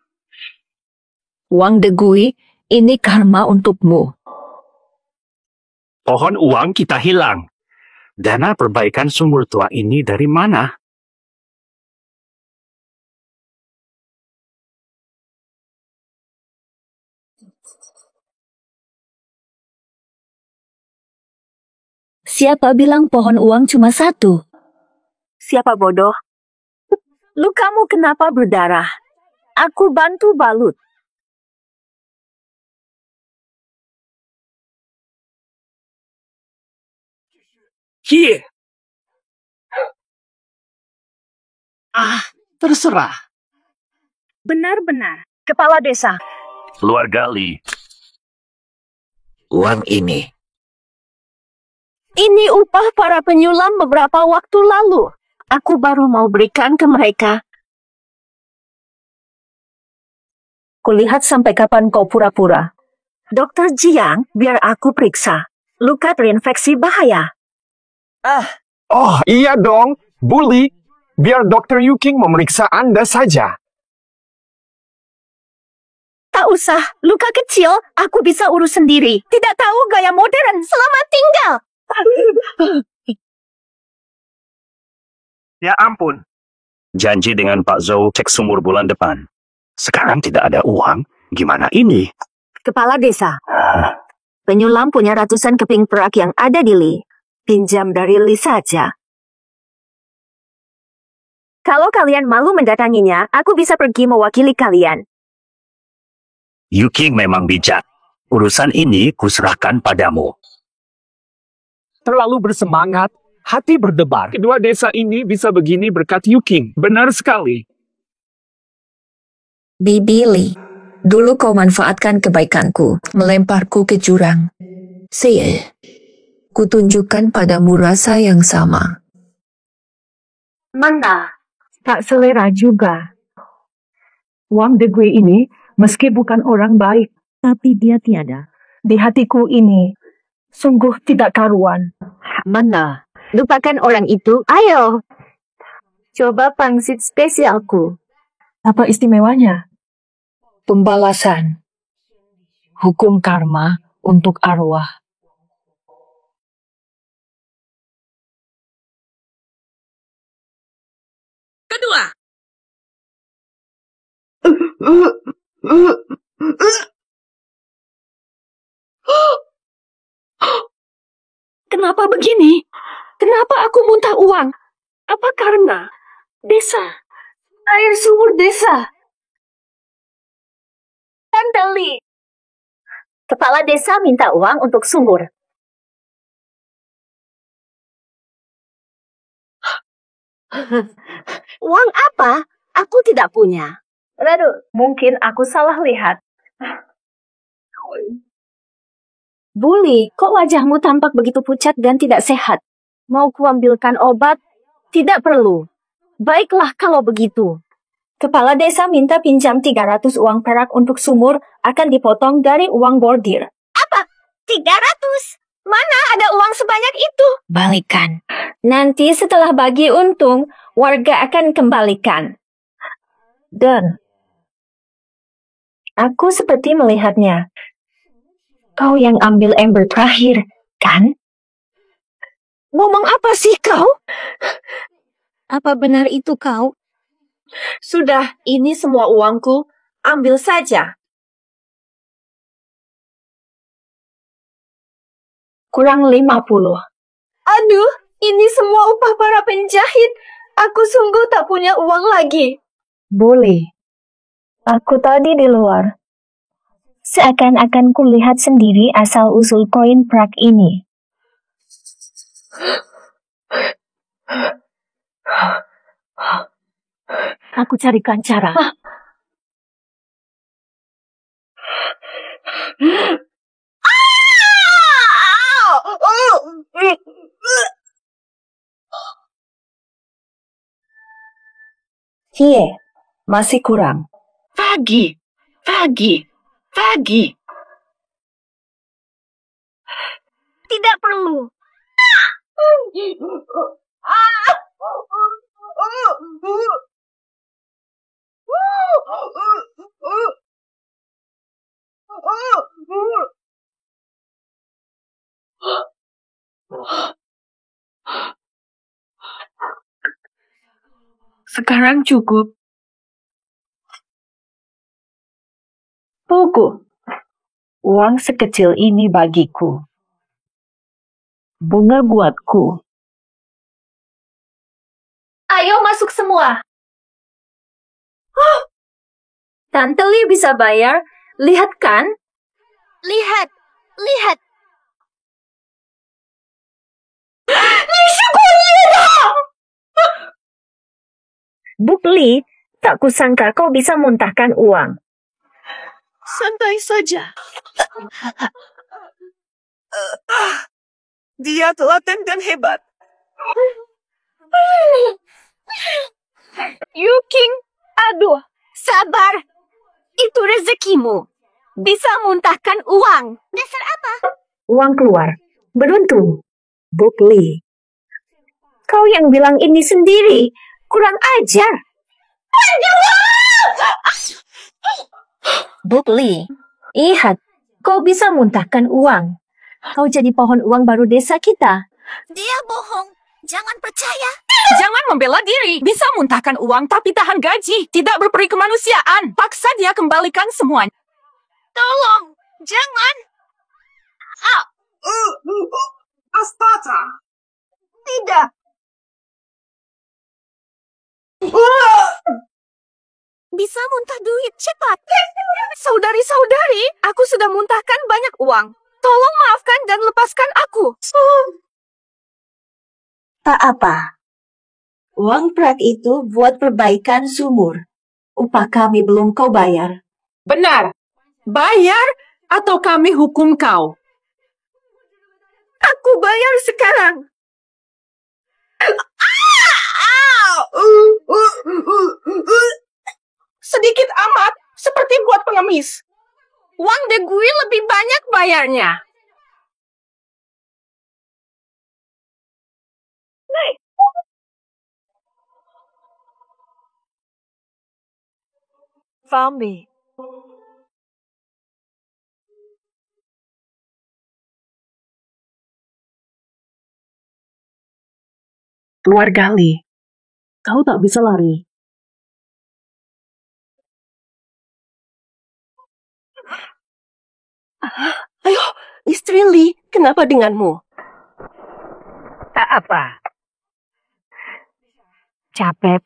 Wang Degui, ini karma untukmu. Pohon uang kita hilang. Dana perbaikan sumur tua ini dari mana? Siapa bilang pohon uang cuma satu? Siapa bodoh? Lukamu kenapa berdarah? Aku bantu balut. Hier. Terserah. Benar-benar. Kepala desa. Keluarga Li. Uang ini. Ini upah para penyulam beberapa waktu lalu. Aku baru mau berikan ke mereka. Kulihat sampai kapan kau pura-pura. Dokter Jiang, biar aku periksa. Luka terinfeksi bahaya. Oh, iya dong. Bully, biar Dr. Yuking memeriksa Anda saja. Tak usah, luka kecil, aku bisa urus sendiri. Tidak tahu gaya modern, selamat tinggal. Ya ampun. Janji dengan Pak Zhou cek sumur bulan depan. Sekarang tidak ada uang. Gimana ini? Kepala desa. Penyulam punya ratusan keping perak yang ada di Li. Pinjam dari Li saja. Kalau kalian malu mendatanginya, aku bisa pergi mewakili kalian. Yuking memang bijak. Urusan ini kuserahkan padamu. Terlalu bersemangat, hati berdebar. Kedua desa ini bisa begini berkat Yuking. Benar sekali. Bibi Li, dulu kau manfaatkan kebaikanku, melemparku ke jurang. Kutunjukkan padamu rasa yang sama. Mana? Tak selera juga. Wang Degui ini, meski bukan orang baik, tapi dia tiada. Di hatiku ini, sungguh tidak karuan. Mana? Lupakan orang itu. Ayo. Coba pangsit spesialku. Apa istimewanya? Pembalasan. Hukum karma untuk arwah. Kedua. Kenapa begini? Kenapa aku muntah uang? Apa karena desa? Air sumur desa. Tante Li. Kepala desa minta uang untuk sumur. Uang apa? Aku tidak punya. Lalu, mungkin aku salah lihat. Bully, kok wajahmu tampak begitu pucat dan tidak sehat? Mau kuambilkan obat? Tidak perlu. Baiklah kalau begitu. Kepala desa minta pinjam 300 uang perak untuk sumur akan dipotong dari uang bordir. Apa? 300? Mana ada uang sebanyak itu? Balikan. Nanti setelah bagi untung, warga akan kembalikan. Dan aku seperti melihatnya. Kau yang ambil ember terakhir, kan? Ngomong apa sih kau? Apa benar itu kau? Sudah, ini semua uangku. Ambil saja. Kurang 50. Aduh, ini semua upah para penjahit. Aku sungguh tak punya uang lagi. Boleh. Aku tadi di luar. Seakan-akan kulihat sendiri asal-usul koin perak ini. Aku carikan cara. Masih kurang. Fagi. Pagi. Tidak perlu. Sekarang cukup. Buku. Uang sekecil ini bagiku. Bunga buatku. Ayo masuk semua. Tante Li bisa bayar. Lihat kan? Lihat, lihat. Buk Li, tak kusangka kau bisa muntahkan uang. Santai saja. Dia telaten dan hebat. Yuking, aduh, sabar. Itu rezekimu. Bisa muntahkan uang. Dasar apa? Uang keluar. Beruntung. Buk Li. Kau yang bilang ini sendiri. Kurang ajar. Buk Li, lihat. Kau bisa muntahkan uang. Kau jadi pohon uang baru desa kita. Dia bohong. Jangan percaya. Jangan membela diri. Bisa muntahkan uang tapi tahan gaji. Tidak berperi kemanusiaan. Paksa dia kembalikan semuanya. Tolong. Jangan. Astaga. Tidak. Bisa muntah duit cepat. Saudari-saudari, aku sudah muntahkan banyak uang. Tolong maafkan dan lepaskan aku. Tak apa. Uang prak itu buat perbaikan sumur. Upah kami belum kau bayar. Benar. Bayar atau kami hukum kau. Aku bayar sekarang. Sedikit amat, seperti buat pengemis. Uang De Gui lebih banyak bayarnya. Fami. Keluarga Li, kau tak bisa lari. Ayo, istri Li, kenapa denganmu? Tak apa. Capek.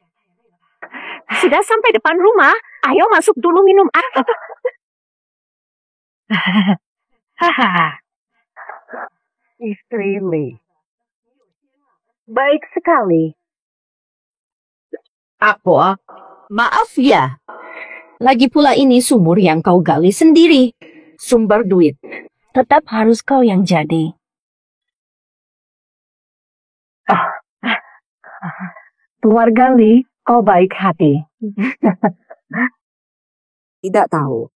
Sudah sampai depan rumah. Ayo masuk dulu minum air. Istri Li. Baik sekali. Apa? Maaf ya. Lagi pula ini sumur yang kau gali sendiri. Sumber duit. Tetap harus kau yang jadi. Keluarga Li, kau baik hati. Tidak tahu.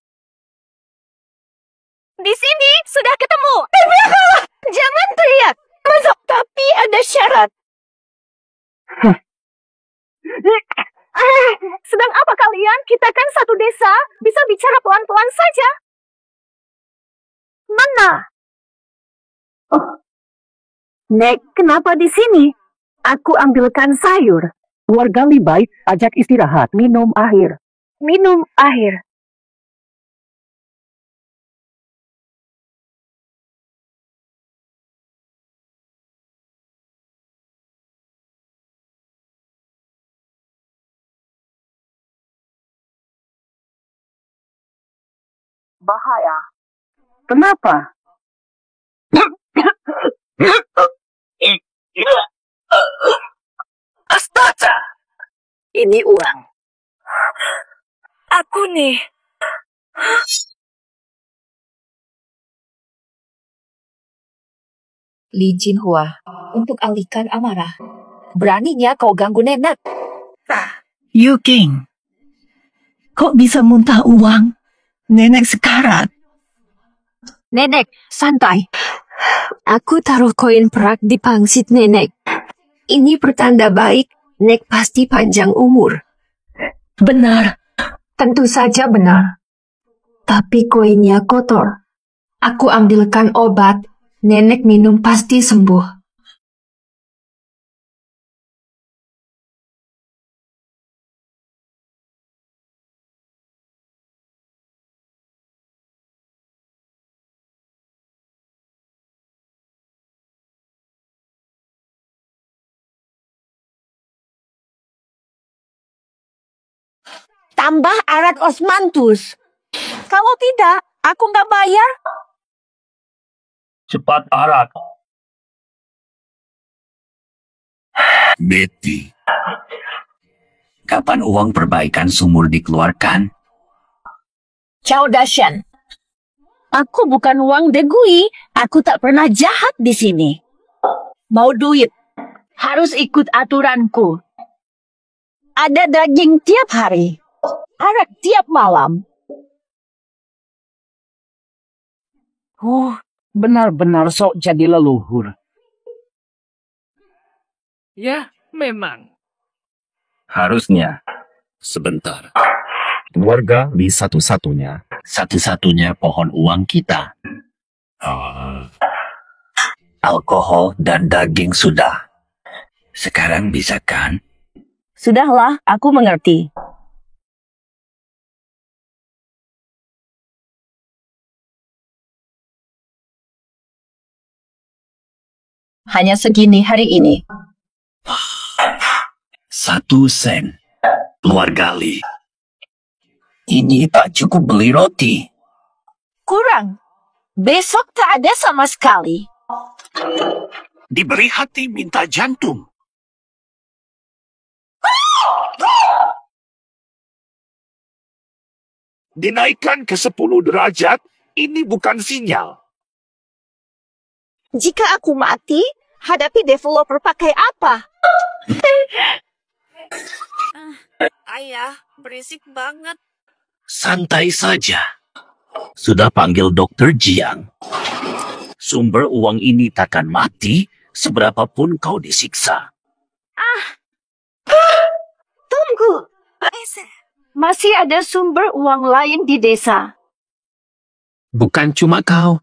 Di sini sudah ketemu. Jangan teriak. Masuk. Tapi ada syarat. Sedang apa kalian? Kita kan satu desa. Bisa bicara pelan-pelan saja. Mana? Oh. Nek, kenapa di sini? Aku ambilkan sayur. Keluarga Li baik, ajak istirahat, minum air. Minum air. Bahaya. Kenapa? Astaga! Ini uang. Aku nih. Li Jinhua, untuk alihkan amarah. Beraninya kau ganggu nenek. Yu King, kok bisa muntah uang? Nenek sekarat. Nenek, santai. Aku taruh koin perak di pangsit nenek. Ini pertanda baik, Nek pasti panjang umur. Benar. Tentu saja benar. Tapi koinnya kotor. Aku ambilkan obat, nenek minum pasti sembuh. Tambah arat osmanthus. Kalau tidak, aku nggak bayar. Cepat arak. Betty. Kapan uang perbaikan sumur dikeluarkan? Ciao Dasyan. Aku bukan uang degui. Aku tak pernah jahat di sini. Mau duit? Harus ikut aturanku. Ada daging tiap hari. Arak tiap malam. Benar-benar sok jadi leluhur. Ya, memang. Harusnya. Sebentar. Keluarga Lee satu-satunya. Satu-satunya pohon uang kita. Alkohol dan daging sudah. Sekarang bisa kan? Sudahlah, aku mengerti. Hanya segini hari ini. 1 sen. Keluarga Lee. Ini tak cukup beli roti. Kurang. Besok tak ada sama sekali. Diberi hati minta jantung. Dinaikkan ke 10 derajat, ini bukan sinyal. Jika aku mati, hadapi developer pakai apa? Ayah, berisik banget. Santai saja. Sudah panggil dokter Jiang. Sumber uang ini takkan mati seberapapun kau disiksa. Tunggu. Masih ada sumber uang lain di desa. Bukan cuma kau.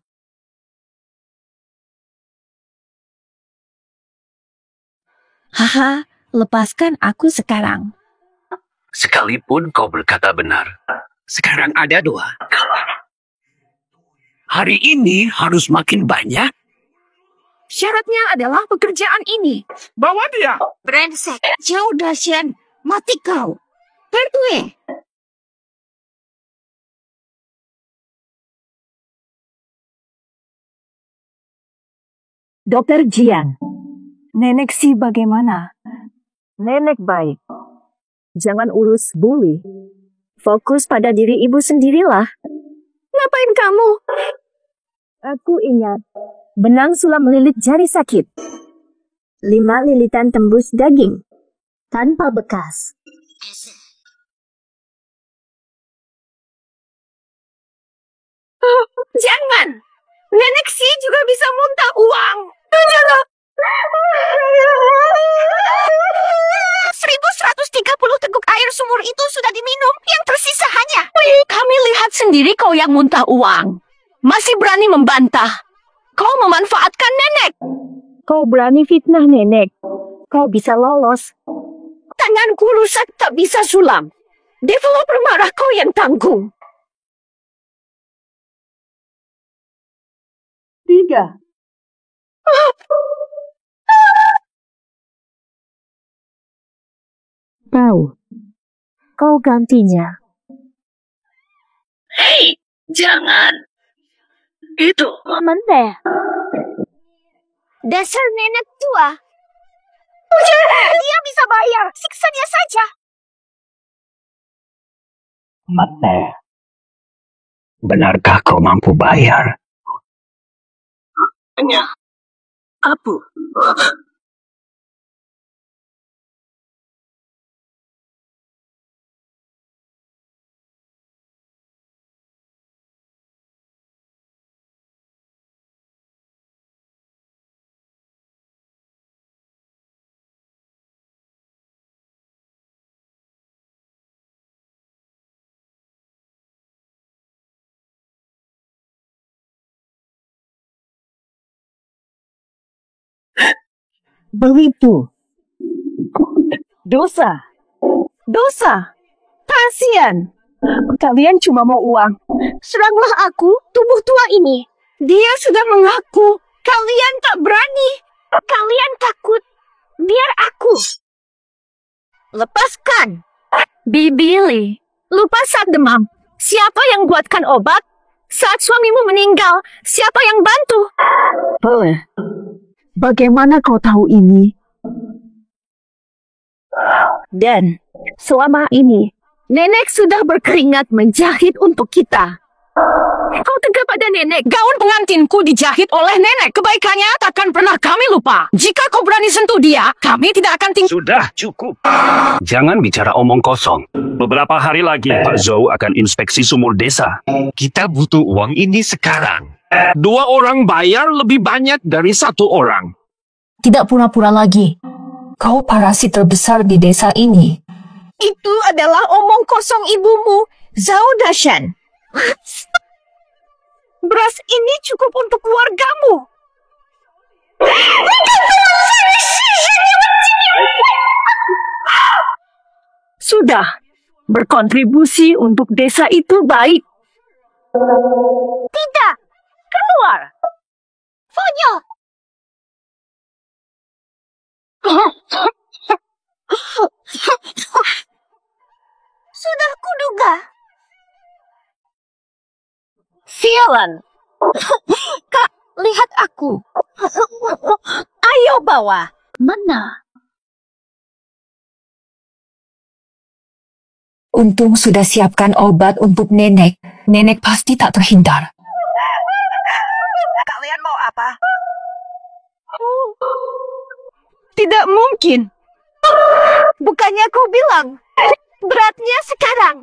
Haha, lepaskan aku sekarang. Sekalipun kau berkata benar, sekarang ada 2. Hari ini harus makin banyak. Syaratnya adalah pekerjaan ini. Bawa dia. Brengsek. Jauh Dasyan. Mati kau. Pertue. Dokter Jiang. Nenek sih bagaimana? Nenek baik. Jangan urus bully. Fokus pada diri ibu sendirilah. Ngapain kamu? Aku ingat. Benang sulam melilit jari sakit. 5 lilitan tembus daging. Tanpa bekas. Jangan. Nenek sih juga bisa muntah uang. 1130 teguk air sumur itu sudah diminum. Yang tersisa hanya. Kami lihat sendiri kau yang muntah uang. Masih berani membantah. Kau memanfaatkan nenek. Kau berani fitnah nenek. Kau bisa lolos. Tanganku rusak tak bisa sulam. Developer marah kau yang tanggung. 3. Tahu. Kau gantinya. Hei, jangan. Itu. Mana? Dasar nenek tua. Dia bisa bayar. Siksa dia saja. Mate. Benarkah kau mampu bayar? Apa? begitu. Dosa. Dosa. Kasian. Kalian cuma mau uang. Seranglah aku, tubuh tua ini. Dia sudah mengaku. Kalian tak berani. Kalian takut. Biar aku. Lepaskan. Billy, lupa saat demam. Siapa yang buatkan obat? Saat suamimu meninggal, siapa yang bantu? Bagaimana kau tahu ini? Dan selama ini, nenek sudah berkeringat menjahit untuk kita. Kau tegak pada nenek. Gaun pengantinku dijahit oleh nenek. Kebaikannya takkan pernah kami lupa. Jika kau berani sentuh dia, kami tidak akan tinggal. Sudah, cukup. Jangan bicara omong kosong. Beberapa hari lagi, Pak Zhou akan inspeksi sumur desa. Kita butuh uang ini sekarang. 2 orang bayar lebih banyak dari 1 orang. Tidak pura-pura lagi. Kau parasit terbesar di desa ini. Itu adalah omong kosong ibumu, Zhao Dashan. Beras ini cukup untuk keluargamu. Sudah, berkontribusi untuk desa itu baik. Tidak, keluar. Fonyo. Sudah kuduga. Sialan. Kak, lihat aku. Ayo bawa. Mana? Untung sudah siapkan obat untuk nenek. Nenek pasti tak terhindar. Kalian mau apa? Tidak mungkin. Bukannya kau bilang beratnya sekarang.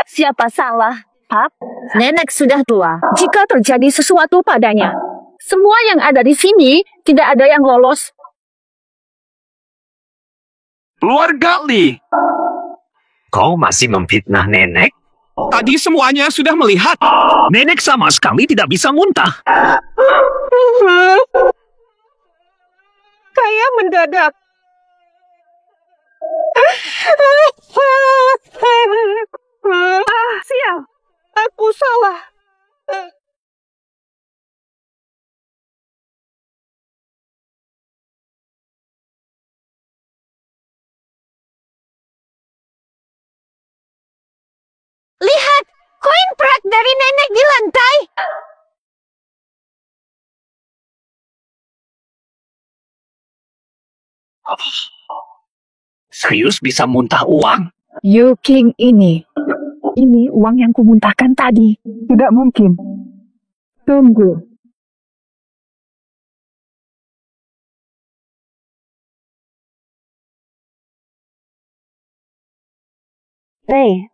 Siapa salah, Pap? Nenek sudah tua. Jika terjadi sesuatu padanya, semua yang ada di sini tidak ada yang lolos. Keluarga Li. Kau masih memfitnah nenek? Tadi semuanya sudah melihat. Nenek sama sekali tidak bisa muntah. Kayak mendadak. Sial. Aku salah. Lihat, koin perak dari nenek di lantai. Serius bisa muntah uang? Yu King ini uang yang kumuntahkan tadi. Tidak mungkin. Tunggu. Hei,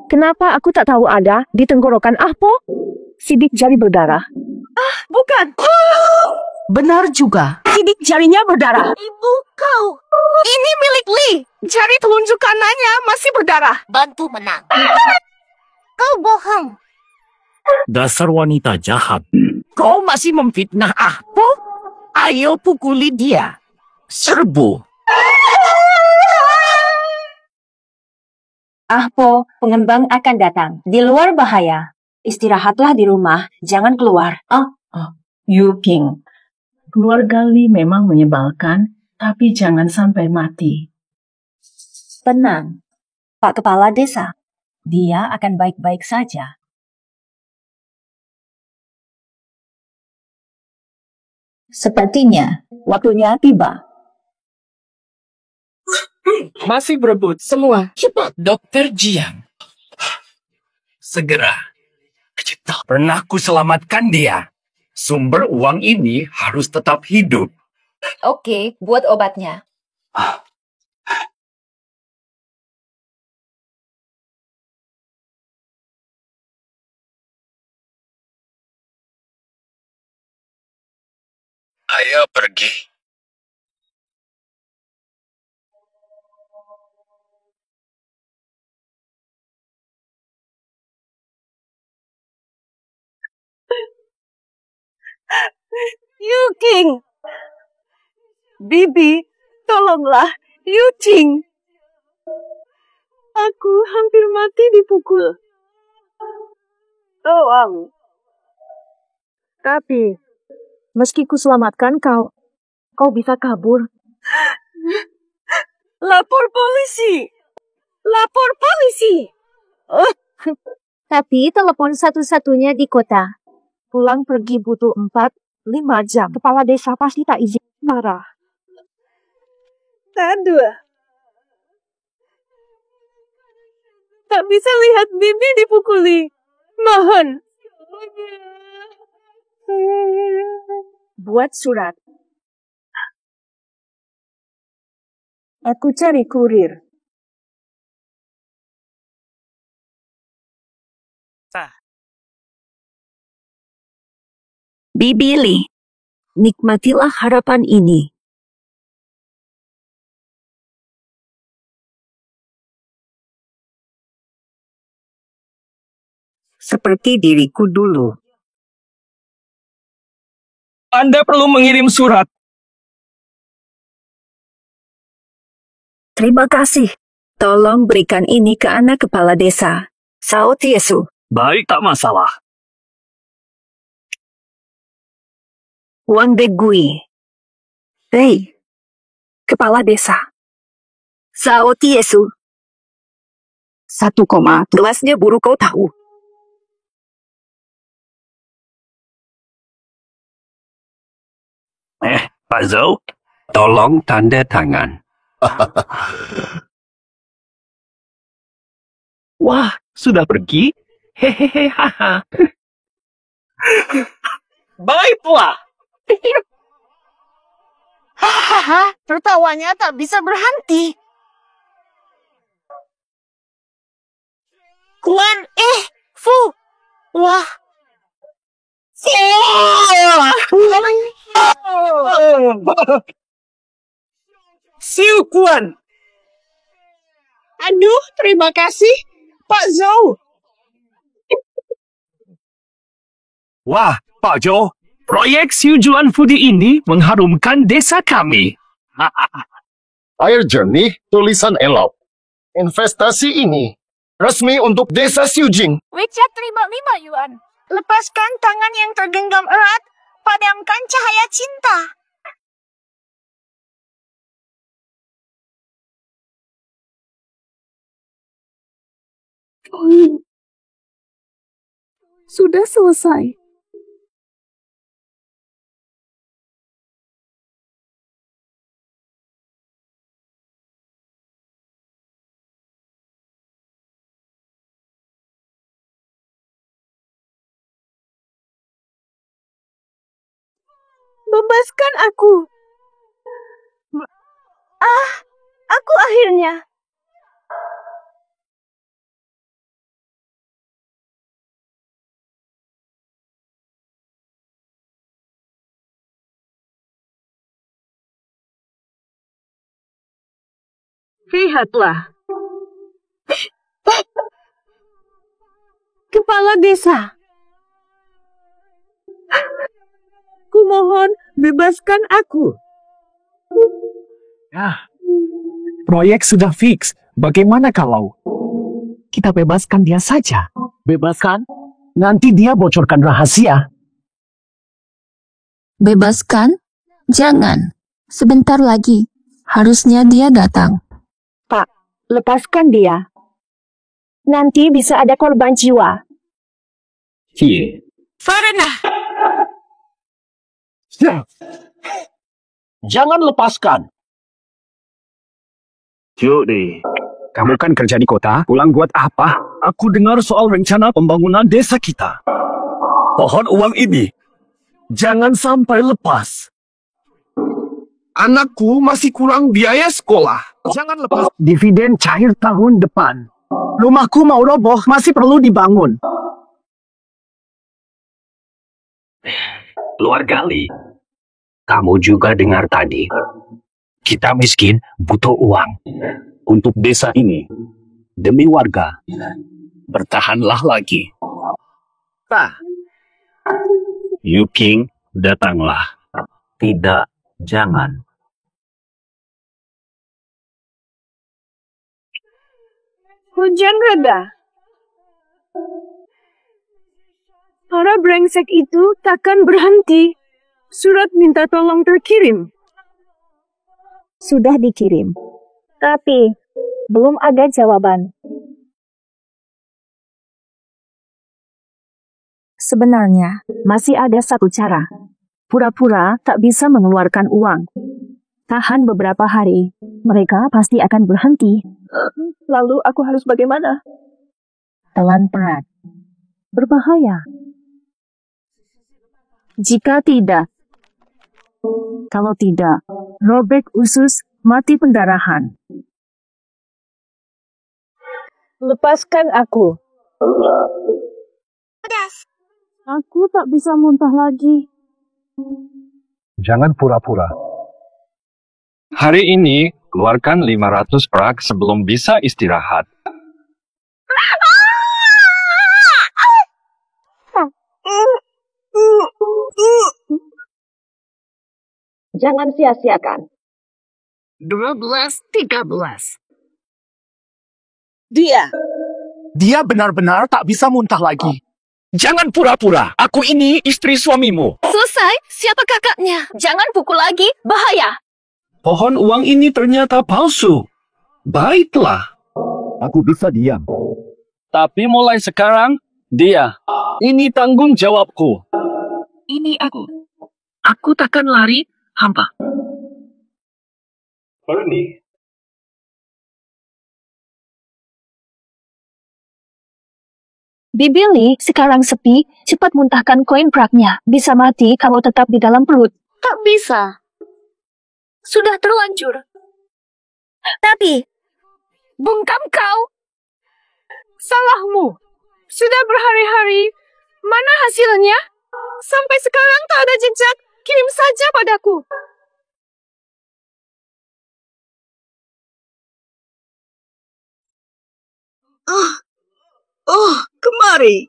kenapa aku tak tahu ada di tenggorokan Ahpo? Sidik jari berdarah. Ah, bukan. Benar juga. Sidik jarinya berdarah. Ibu, kau. Ini milik Li. Jari telunjuk kanannya masih berdarah. Bantu menang. Kau bohong. Dasar wanita jahat. Kau masih memfitnah Ahpo? Ayo pukuli dia. Serbu. Ahpo, pengembang akan datang. Di luar bahaya. Istirahatlah di rumah, jangan keluar. Yu King. Keluarga Li memang menyebalkan, tapi jangan sampai mati. Tenang, Pak Kepala Desa. Dia akan baik-baik saja. Sepertinya waktunya tiba. Masih berebut. Semua. Cepat. Dokter Jiang. Segera. Tak pernah ku selamatkan dia. Sumber uang ini harus tetap hidup. Oke, buat obatnya. Ayo pergi. Yu King. Bibi, tolonglah, Yucing. Aku hampir mati dipukul. Tolong. Tapi, meski ku selamatkan kau, kau bisa kabur. Lapor polisi. Lapor polisi. Tapi telepon satu-satunya di kota. Pulang pergi butuh 4-5 jam. Kepala desa pasti tak izin marah. Tadua. Tak bisa lihat Bibi dipukuli. Mohon. Buat surat. Aku cari kurir. Bibi Lee, nikmatilah harapan ini. Seperti diriku dulu. Anda perlu mengirim surat. Terima kasih. Tolong berikan ini ke anak kepala desa. Sao Tiesu. Baik, tak masalah. Wang Degui. Hei, kepala desa. Sao Tiesu. 1, gelasnya buru kau tahu. Pak Zhou, tolong tanda tangan. Wah, sudah pergi? Hehehe, haha. Baiklah. Hahaha, tertawanya tak bisa berhenti. Kuan, Fu. Wah. Siu Kuan. Aduh, terima kasih, Pak Zhou. Wah, Pak Zhou, proyek Siu Juan Foodie ini mengharumkan desa kami. Air jernih, tulisan elok. Investasi ini resmi untuk desa Xiujing. WeChat terima 5 yuan. Lepaskan tangan yang tergenggam erat, padamkan cahaya cinta. Sudah selesai. Bebaskan aku. Aku akhirnya. Lihatlah. Kepala desa. Kumohon, bebaskan aku. Ya, proyek sudah fix. Bagaimana kalau kita bebaskan dia saja? Bebaskan? Nanti dia bocorkan rahasia. Bebaskan? Jangan. Sebentar lagi. Harusnya dia datang. Pak, lepaskan dia. Nanti bisa ada korban jiwa. Farena. Jangan lepaskan. Jody, kamu kan kerja di kota, pulang buat apa? Aku dengar soal rencana pembangunan desa kita. Pohon uang ini. Jangan sampai lepas. Anakku masih kurang biaya sekolah. Jangan lepas. Dividen cair tahun depan. Rumahku mau roboh, masih perlu dibangun. Keluarga Lee, kamu juga dengar tadi. Kita miskin, butuh uang. Untuk desa ini. Demi warga. Bertahanlah lagi. Pak. Yu King, datanglah. Tidak, jangan. Hujan reda. Para brengsek itu takkan berhenti. Surat minta tolong terkirim. Sudah dikirim. Tapi, belum ada jawaban. Sebenarnya, masih ada satu cara. Pura-pura tak bisa mengeluarkan uang. Tahan beberapa hari, mereka pasti akan berhenti. Lalu aku harus bagaimana? Telan perat. Berbahaya. Jika tidak, kalau tidak, robek usus, mati pendarahan. Lepaskan aku. Aku tak bisa muntah lagi. Jangan pura-pura. Hari ini, keluarkan 500 perak sebelum bisa istirahat. Jangan sia-siakan. 12, 13. Dia benar-benar tak bisa muntah lagi. Jangan pura-pura, aku ini istri suamimu. Selesai, siapa kakaknya? Jangan pukul lagi, bahaya. Pohon uang ini ternyata palsu. Baiklah. Aku bisa diam. Tapi mulai sekarang, dia. Ini tanggung jawabku. Ini aku. Aku takkan lari, hampa. Bernie. Bibi Lee sekarang sepi, cepat muntahkan koin peraknya. Bisa mati kalau tetap di dalam perut. Tak bisa. Sudah terlanjur. Tapi, bungkam kau. Salahmu. Sudah berhari-hari. Mana hasilnya? Sampai sekarang tak ada jejak. Kirim saja padaku. Kemari.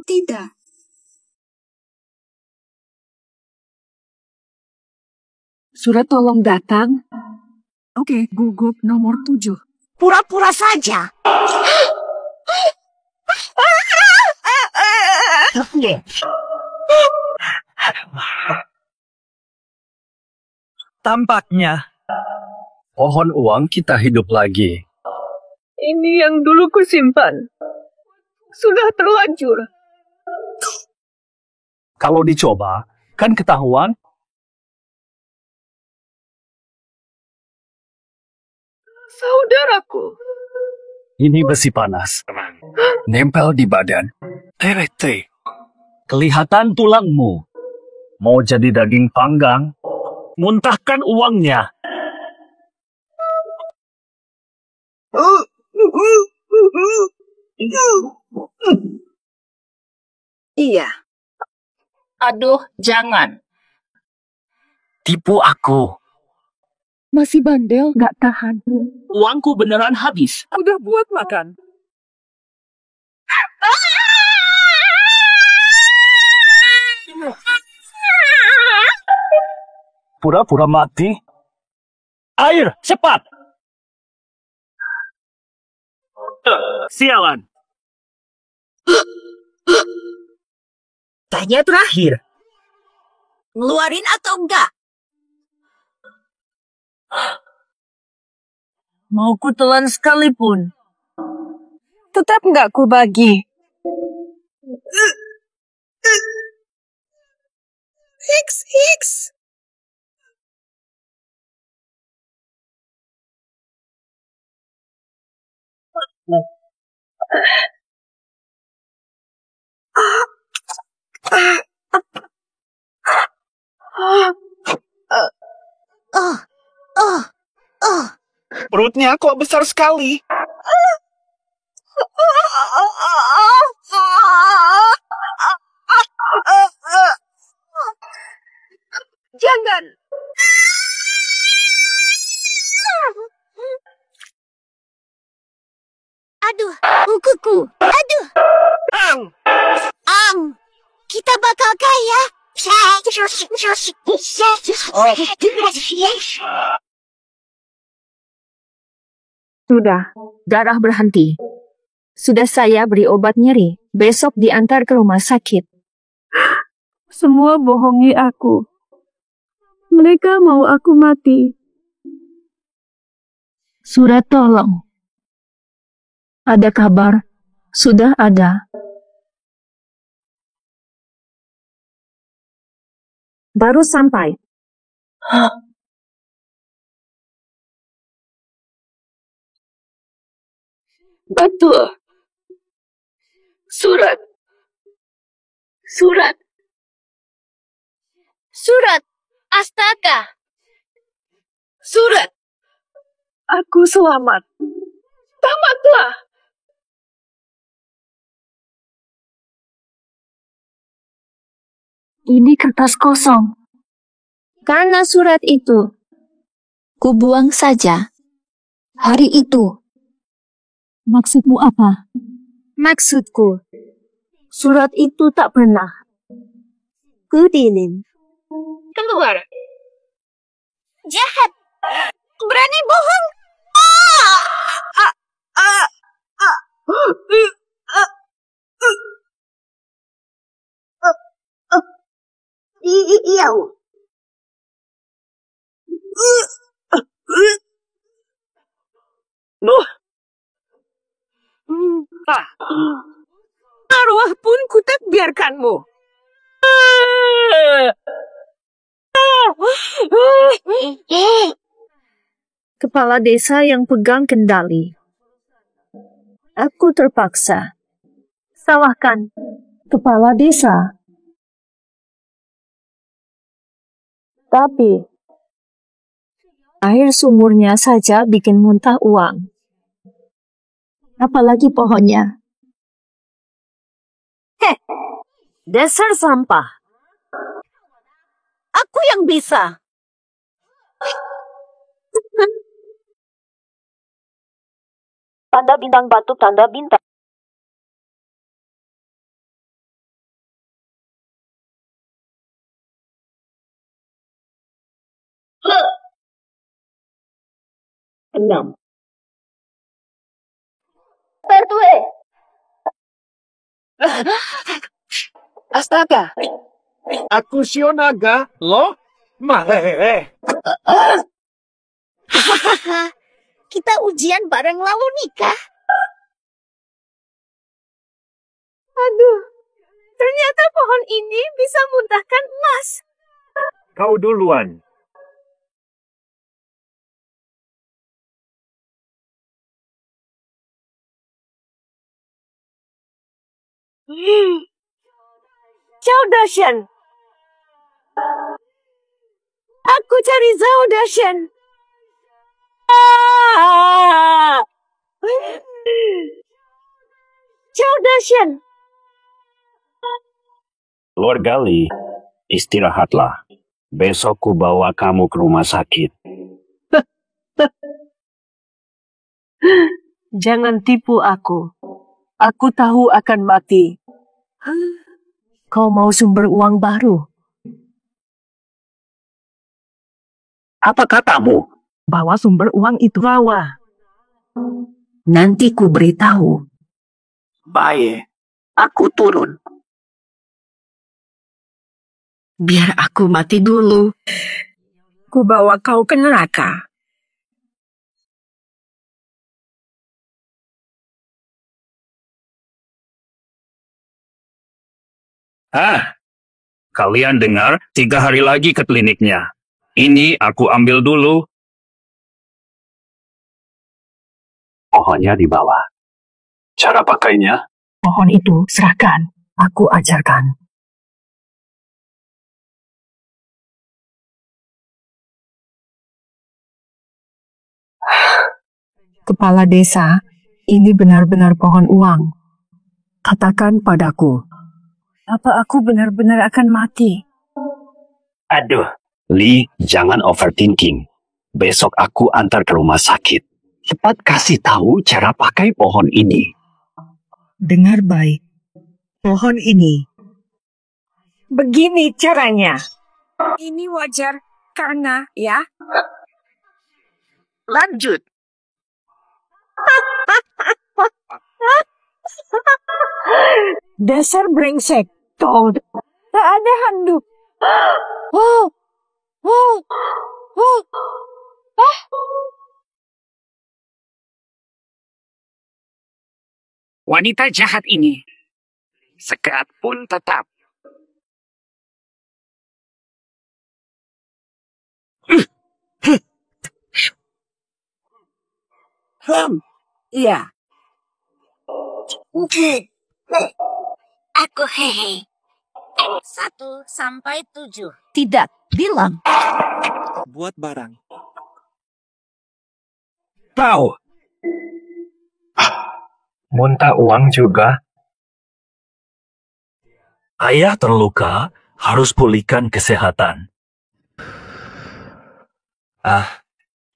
Tidak. Surat tolong datang. Oke, gugup nomor 7. Pura-pura saja. Tampaknya Pohon uang kita hidup lagi. Ini yang dulu kusimpan. Sudah terlanjur. Kalau dicoba, kan ketahuan. Saudaraku. Ini besi panas. Nempel di badan. Terete. Kelihatan tulangmu. Mau jadi daging panggang? Muntahkan uangnya. Iya. Aduh, jangan. Tipu aku. Masih bandel, gak tahan. Uangku beneran habis. Udah buat makan. Pura-pura mati. Air, cepat! Sialan. Tanya terakhir. Ngeluarin atau enggak? Mau ku telan sekalipun. Tetap enggak ku bagi. Hiks. Perutnya kok besar sekali? Jangan. Aduh, kukuku. Aduh. Kita bakal kaya. Sudah. Darah berhenti. Sudah saya beri obat nyeri. Besok diantar ke rumah sakit. Semua bohongi aku. Mereka mau aku mati. Surat tolong. Ada kabar? Sudah ada. Baru sampai. Betul. Surat. Astaga. Surat. Aku selamat. Tamatlah. Ini kertas kosong. Karena surat itu, kubuang saja. Hari itu. Maksudmu apa? Maksudku, surat itu tak pernah kudilim. Keluar. Jahat. Berani bohong. Iya. Arwah pun ku tak biarkanmu. Kepala desa yang pegang kendali. Aku terpaksa. Salahkan kepala desa. Tapi air sumurnya saja bikin muntah uang. Apalagi pohonnya. Dasar sampah. Aku yang bisa. Tanda bintang batu, tanda bintang. Enam. Pertue. Astaga. Aku Sionaga, lo? Male. Kita ujian bareng lalu nikah. Aduh, ternyata pohon ini bisa muntahkan emas. Kau duluan. Zhao Dashan. Aku cari Zhao Dashan. Zhao Dashan. Lord Gali, istirahatlah. Besok ku bawa kamu ke rumah sakit. Jangan tipu aku. Aku tahu akan mati. Kau mau sumber uang baru? Apa katamu? Bawa sumber uang itu bawa. Nanti ku beritahu. Baik, aku turun. Biar aku mati dulu. Ku bawa kau ke neraka. Kalian dengar 3 hari lagi ke kliniknya. Ini aku ambil dulu. Pohonnya di bawah. Cara pakainya? Pohon itu serahkan. Aku ajarkan. Kepala desa, ini benar-benar pohon uang. Katakan padaku, apa aku benar-benar akan mati? Aduh, Li, jangan overthinking. Besok aku antar ke rumah sakit. Cepat kasih tahu cara pakai pohon ini. Dengar baik. Pohon ini. Begini caranya. Ini wajar karena, ya. Lanjut. Dasar brengsek. Kau tak ada handuk. Oh, oh, oh. Ah. Wanita jahat ini, sekat pun tetap. Iya. Aku hehe. 1 sampai 7. Tidak, bilang. Buat barang. Tahu. Minta uang juga. Ayah terluka, harus pulihkan kesehatan.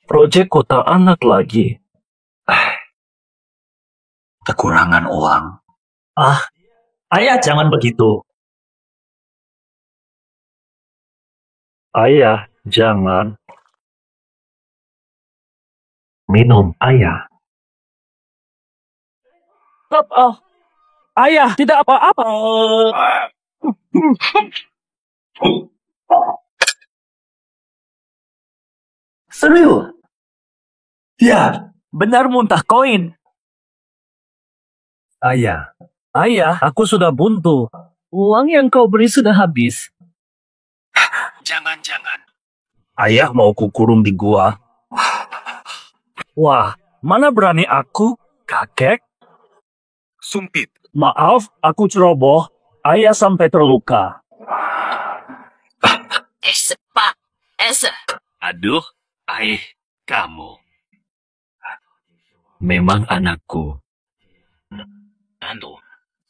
Proyek kota anak lagi. Kekurangan uang. Ayah jangan begitu. Ayah, jangan. Minum, ayah. Ayah, tidak apa-apa. Serius? Ya, benar muntah koin. Ayah, aku sudah buntu. Uang yang kau beri sudah habis. Jangan. Ayah mau kukurung di gua. Wah, mana berani aku, kakek? Sumpit. Maaf, aku ceroboh. Ayah sampai terluka. Pak. Aduh, kamu. Memang anakku.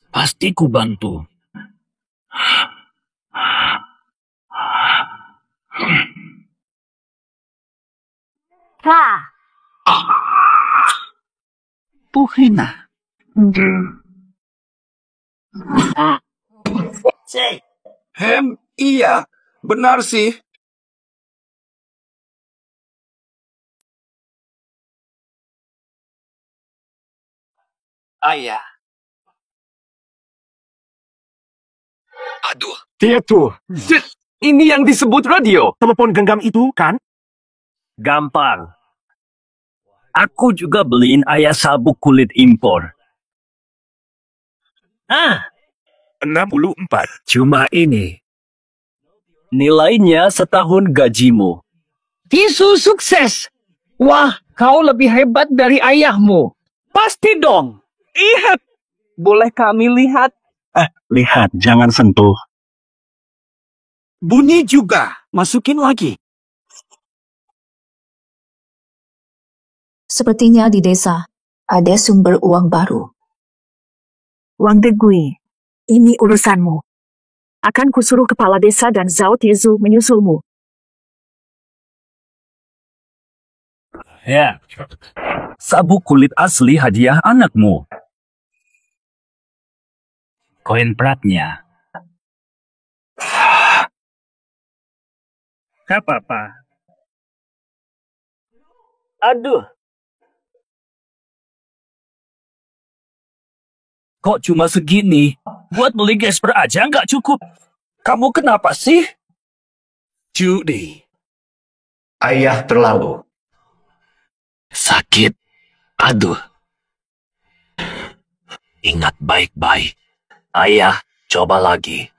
Pasti ku bantu. Puhina. Iya, benar sih. Ayah. Aduh. Dia tuh. Ini yang disebut radio. Telepon genggam itu, kan? Gampang. Aku juga beliin ayah sabuk kulit impor. 64. Cuma ini. Nilainya setahun gajimu. Tisu sukses. Wah, kau lebih hebat dari ayahmu. Pasti dong. Lihat. Boleh kami lihat? Lihat, jangan sentuh. Bunyi juga. Masukin lagi. Sepertinya di desa ada sumber uang baru. Wang Degui, ini urusanmu. Akan kusuruh kepala desa dan Zhao Tiezu menyusulmu. Ya. Sabuk kulit asli hadiah anakmu. Koin peraknya. Gak apa-apa. Aduh. Kok cuma segini? Buat beli gesper aja nggak cukup. Kamu kenapa sih? Judi. Ayah terlalu. Sakit. Aduh. Ingat baik-baik. Ayah, coba lagi.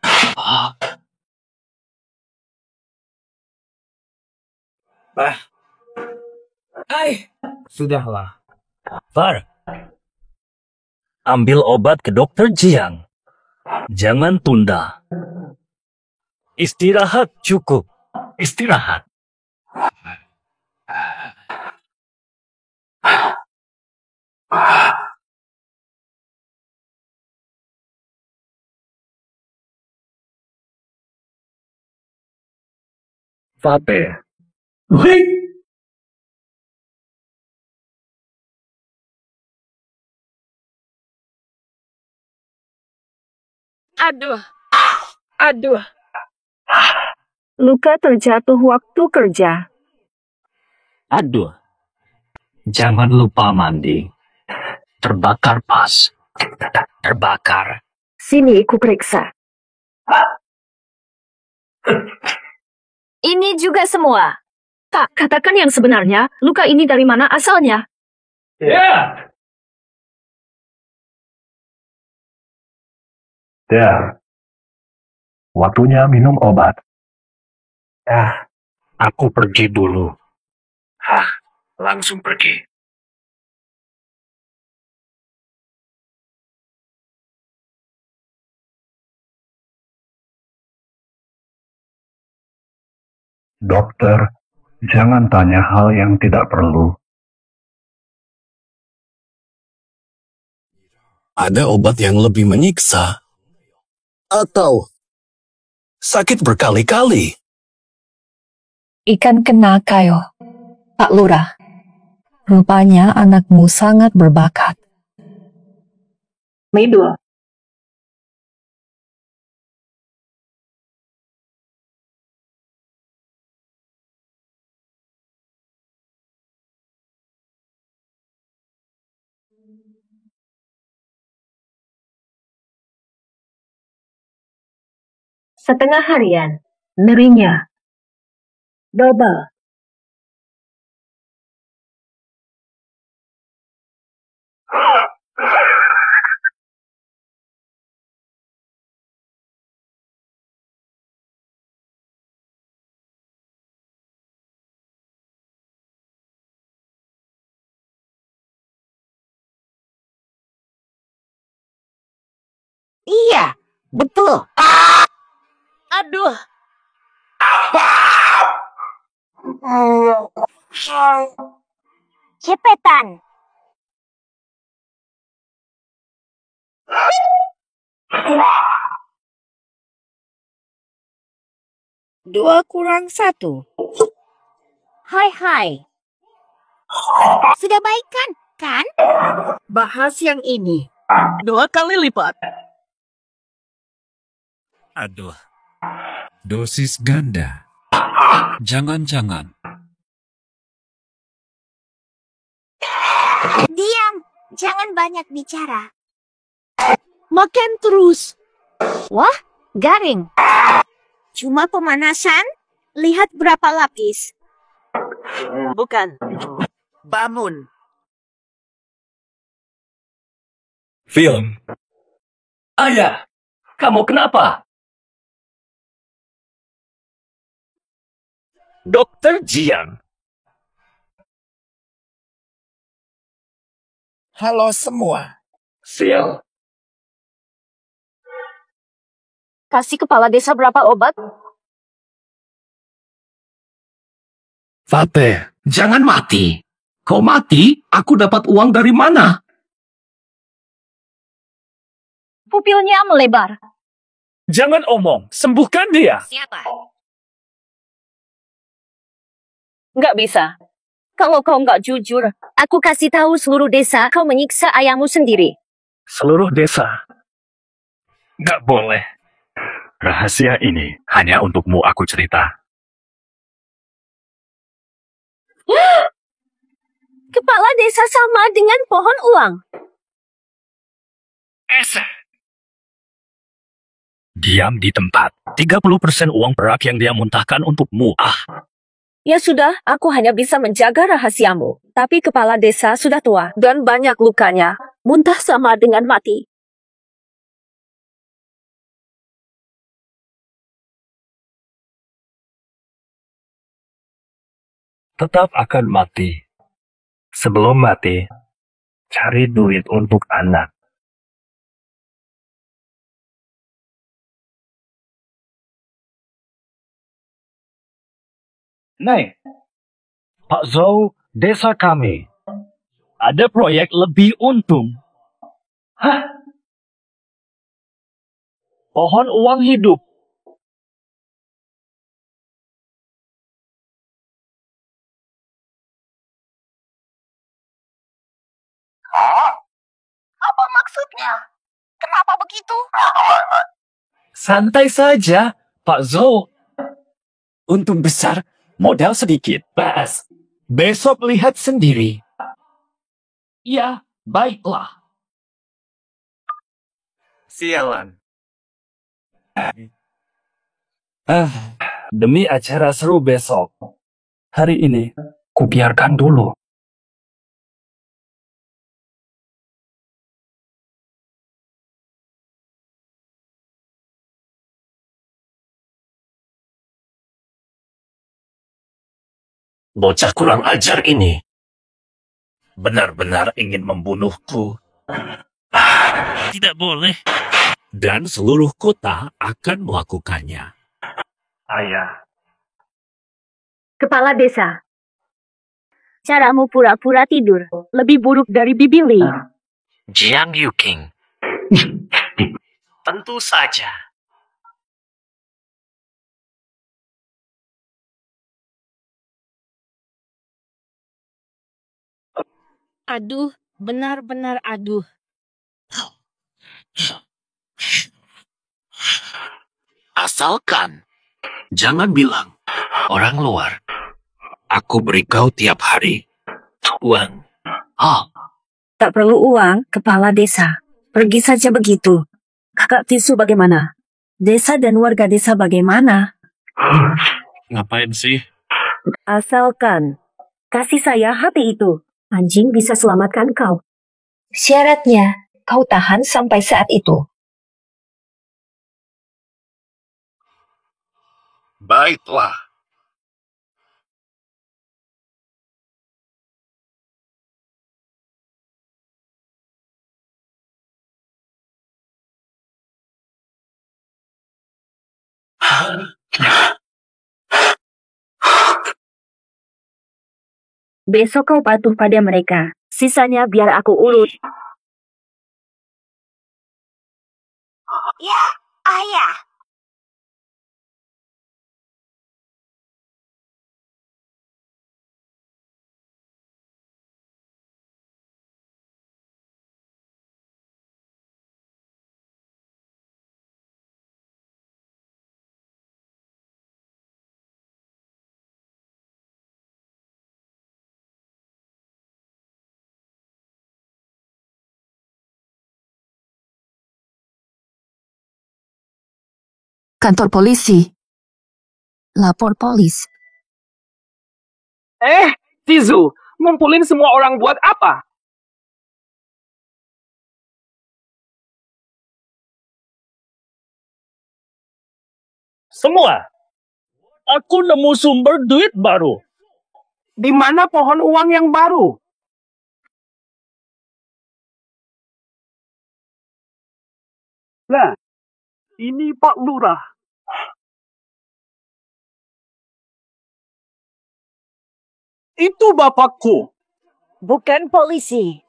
Sudahlah. Far. Ambil obat ke dokter Jiang. Jangan tunda. Istirahat cukup. Istirahat. Vape. Aduh. Luka terjatuh waktu kerja. Aduh. Jangan lupa mandi. Terbakar pas. Terbakar. Sini ku periksa. Ini juga semua. Tak, katakan yang sebenarnya. Luka ini dari mana asalnya? Ya. Waktunya minum obat. Aku pergi dulu. Langsung pergi. Dokter, jangan tanya hal yang tidak perlu. Ada obat yang lebih menyiksa? Atau sakit berkali-kali? Ikan kena kayo. Pak Lurah, rupanya anakmu sangat berbakat. Medul. Setengah harian, nyerinya double. Iya, betul. Aduh. Cepetan. Dua kurang satu. Hai. Sudah baik kan? Bahas yang ini. 2 kali lipat. Aduh. Dosis ganda. Jangan-jangan. Diam. Jangan banyak bicara. Makan terus. Wah, garing. Cuma pemanasan? Lihat berapa lapis. Bukan. Bangun. Film. Ayah, kamu kenapa? Dokter Jiang. Halo semua. Sial. Kasih kepala desa berapa obat? Fateh, jangan mati. Kau mati, aku dapat uang dari mana? Pupilnya melebar. Jangan omong, sembuhkan dia. Siapa? Nggak bisa. Kalau kau nggak jujur, aku kasih tahu seluruh desa kau menyiksa ayahmu sendiri. Seluruh desa. Nggak boleh. Rahasia ini hanya untukmu aku cerita. Kepala desa sama dengan pohon uang. Diam di tempat. 30% uang perak yang dia muntahkan untukmu. Ya sudah, aku hanya bisa menjaga rahasiamu. Tapi kepala desa sudah tua dan banyak lukanya. Muntah sama dengan mati. Tetap akan mati. Sebelum mati, cari duit untuk anak. Nih, Pak Zhou, desa kami. Ada proyek lebih untung. Pohon uang hidup. Apa maksudnya? Kenapa begitu? Santai saja, Pak Zhou. Untung besar, modal sedikit. Bas. Besok lihat sendiri. Ya, baiklah. Sialan. Demi acara seru besok. Hari ini, kubiarkan dulu. Bocah kurang ajar ini benar-benar ingin membunuhku. Tidak boleh. Dan seluruh kota akan melakukannya. Ayah. Kepala desa. Caramu pura-pura tidur lebih buruk dari Bibi Lee. Jiang Yuking. Tentu saja. Aduh, benar-benar aduh. Asalkan jangan bilang orang luar. Aku beri kau tiap hari uang. Tak perlu uang, kepala desa. Pergi saja begitu. Kakak Tisu bagaimana? Desa dan warga desa bagaimana? Ngapain sih? Asalkan kasih saya hati itu. Anjing bisa selamatkan kau. Syaratnya, kau tahan sampai saat itu. Baiklah. Besok kau patuh pada mereka. Sisanya biar aku urut. Ya, ayah. Kantor polisi. Lapor polis. Tizu, ngumpulin semua orang buat apa? Semua. Aku nemu sumber duit baru. Di mana pohon uang yang baru? Nah, ini Pak Lurah. Itu bapakku. Bukan polisi.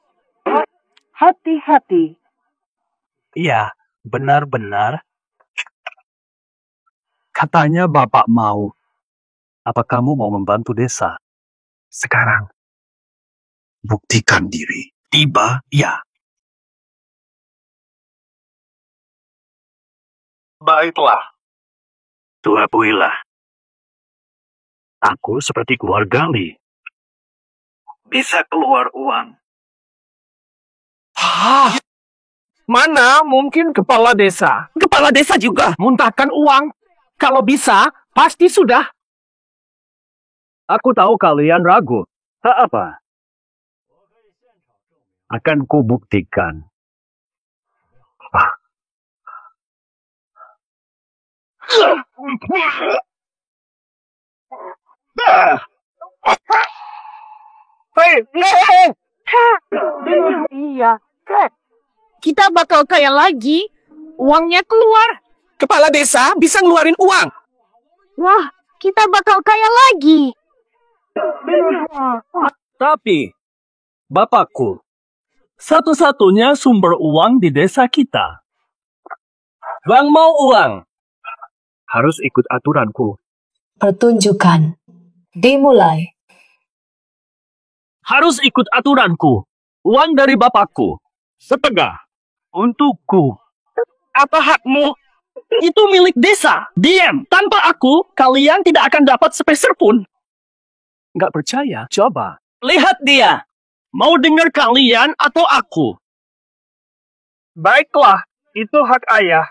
Hati-hati. Iya, benar-benar. Katanya Bapak mau. Apa kamu mau membantu desa? Sekarang. Buktikan diri. Tiba, ya. Baiklah. Tuapuilah. Aku seperti keluarga Lee. Bisa keluar uang. Mana mungkin kepala desa? Kepala desa juga muntahkan uang. Kalau bisa, pasti sudah. Aku tahu kalian ragu. Tak apa. Akan kubuktikan. Iya. Kita bakal kaya lagi. Uangnya keluar. Kepala desa bisa ngeluarin uang. Wah, kita bakal kaya lagi. Tapi, Bapakku, satu-satunya sumber uang di desa kita. Bang mau uang. Harus ikut aturanku. Pertunjukan. Dimulai. Harus ikut aturanku. Uang dari Bapakku. Setengah. Untukku. Apa hakmu? Itu milik desa. Diam. Tanpa aku, kalian tidak akan dapat sepeser pun. Nggak percaya? Coba. Lihat dia. Mau dengar kalian atau aku? Baiklah. Itu hak ayah.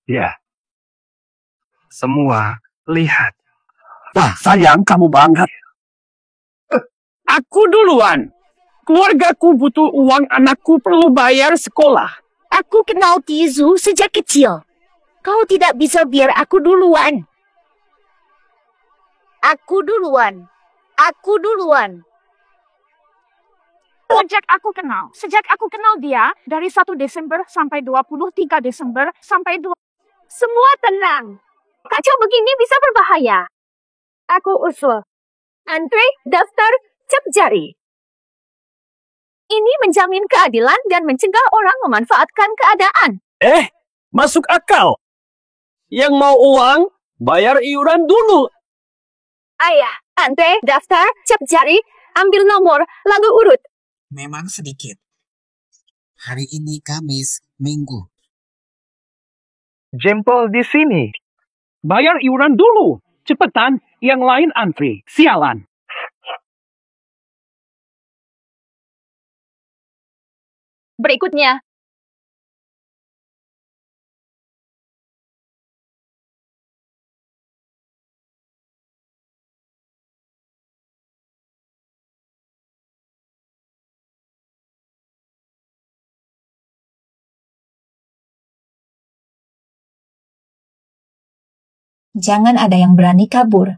Ya. Semua lihat. Wah, sayang kamu banget. Aku duluan. Keluargaku butuh uang, anakku perlu bayar sekolah. Aku kenal Tizu sejak kecil. Kau tidak bisa biar aku duluan. Aku duluan. Aku duluan. Sejak aku kenal dia, dari 1 Desember sampai 23 Desember sampai 2... Semua tenang. Kacau begini bisa berbahaya. Aku usul. Andre, daftar, cap jari. Ini menjamin keadilan dan mencegah orang memanfaatkan keadaan. Masuk akal. Yang mau uang, bayar iuran dulu. Ayah, Andre, daftar, cap jari, ambil nomor, lalu urut. Memang sedikit. Hari ini Kamis, Minggu. Jempol di sini. Bayar iuran dulu. Cepetan, yang lain antri. Sialan. Berikutnya. Jangan ada yang berani kabur.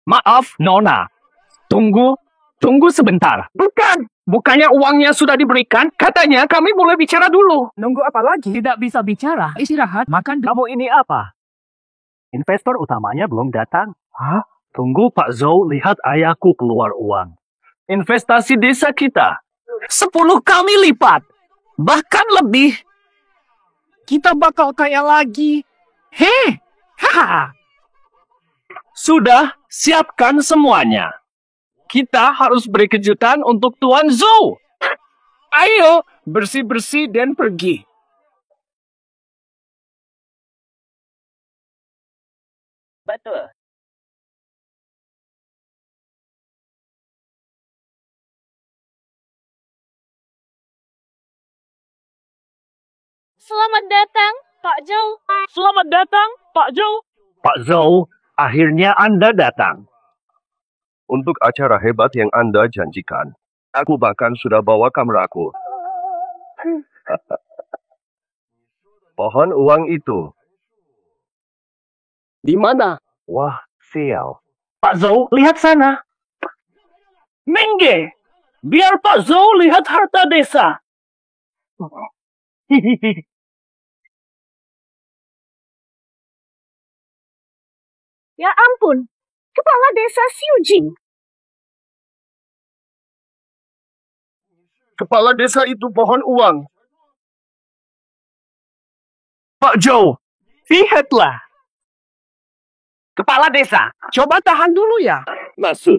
Maaf, Nona. Tunggu sebentar. Bukannya uangnya sudah diberikan? Katanya kami boleh bicara dulu. Nunggu apa lagi? Tidak bisa bicara. Istirahat, makan dulu. Kamu ini apa? Investor utamanya belum datang. Hah? Tunggu Pak Zhou, lihat ayahku keluar uang. Investasi desa kita 10 kali lipat. Bahkan lebih. Kita bakal kaya lagi. Haha. Sudah, siapkan semuanya. Kita harus beri kejutan untuk Tuan Zhou. Ayo, bersih-bersih dan pergi. Betul. Selamat datang, Pak Zhou. Selamat datang, Pak Zhou. Pak Zhou, akhirnya Anda datang. Untuk acara hebat yang Anda janjikan, aku bahkan sudah bawa kameraku. Pohon uang itu. Di mana? Wah, sial. Pak Zhou, lihat sana. Mengge, biar Pak Zhou lihat harta desa. Ya ampun, Kepala Desa Xiu Jing. Kepala desa itu pohon uang. Pak Zhou, lihatlah. Kepala desa, coba tahan dulu ya. Maksud.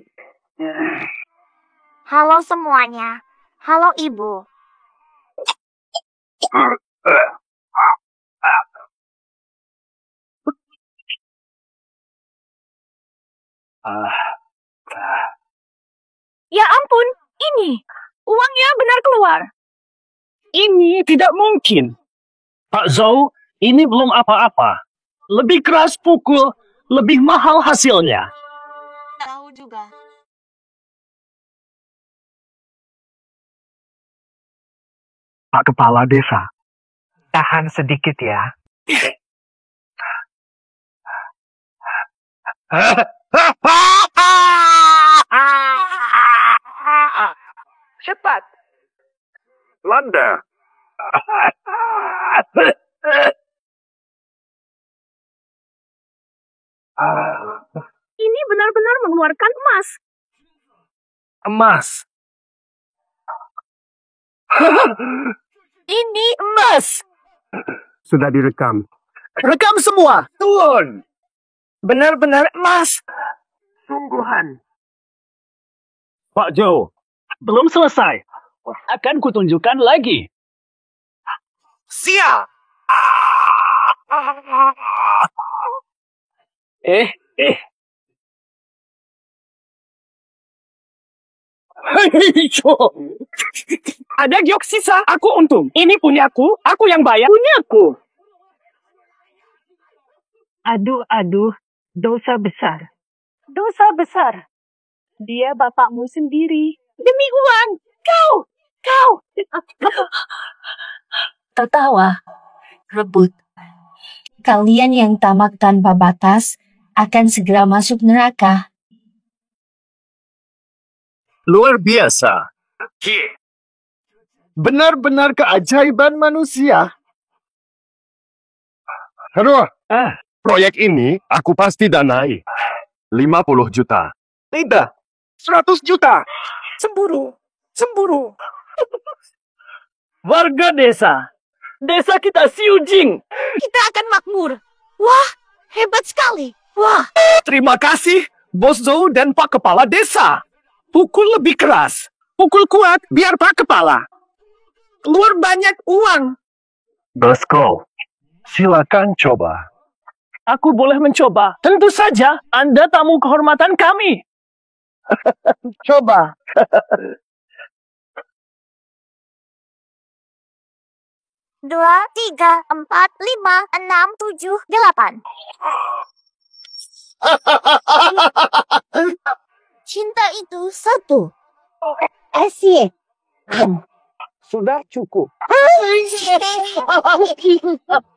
Halo semuanya. Halo Ibu. Ya ampun, ini. Uangnya benar keluar. Ini tidak mungkin. Pak Zhou, ini belum apa-apa. Lebih keras pukul, lebih mahal hasilnya. Tahu juga. Pak Kepala Desa, tahan sedikit ya. Cepat. Landa. Ini benar-benar mengeluarkan emas. Emas. Ini emas. Sudah direkam. Rekam semua. Tuan. Benar-benar emas. Sungguhan. Pak Zhou, belum selesai. Akan kutunjukkan lagi. Siap. Ada giok sisa, aku untung. Ini punyaku, aku yang bayar. Punyaku. Aduh, dosa besar. Dosa besar. Dia bapakmu sendiri. Demi uang, kau. Tertawa, rebut. Kalian yang tamak tanpa batas akan segera masuk neraka. Luar biasa. Benar-benar keajaiban manusia. Aduh, proyek ini aku pasti danai. 50 juta. Tidak, 100 juta. Cemburu. Warga desa kita Siujing. Kita akan makmur. Wah, hebat sekali. Wah. Terima kasih, Bos Zhou dan Pak Kepala Desa. Pukul lebih keras. Pukul kuat, biar Pak Kepala. Keluar banyak uang. Bosku, silakan coba. Aku boleh mencoba. Tentu saja, Anda tamu kehormatan kami. Coba. 2, 3, 4, 5, 6, 7, 8. Cinta itu satu. Asyik. Sudah cukup.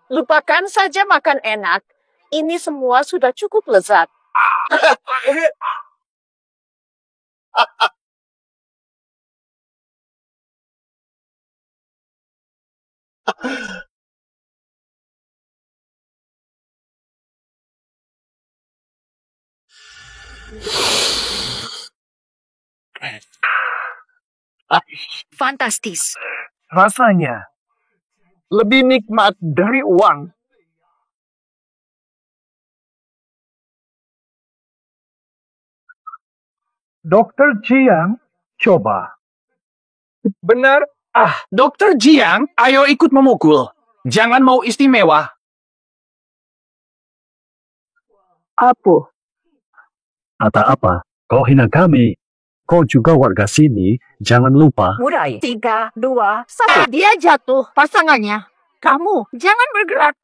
Lupakan saja makan enak. Ini semua sudah cukup lezat. Fantastis. Rasanya lebih nikmat dari uang. Dokter Jiang, coba. Benar. Dokter Jiang, ayo ikut memukul. Jangan mau istimewa. Apa? Kata apa? Kau hina kami. Kau juga warga sini. Jangan lupa. Murai. 3, 2, 1. Dia jatuh. Pasangannya. Kamu, jangan bergerak.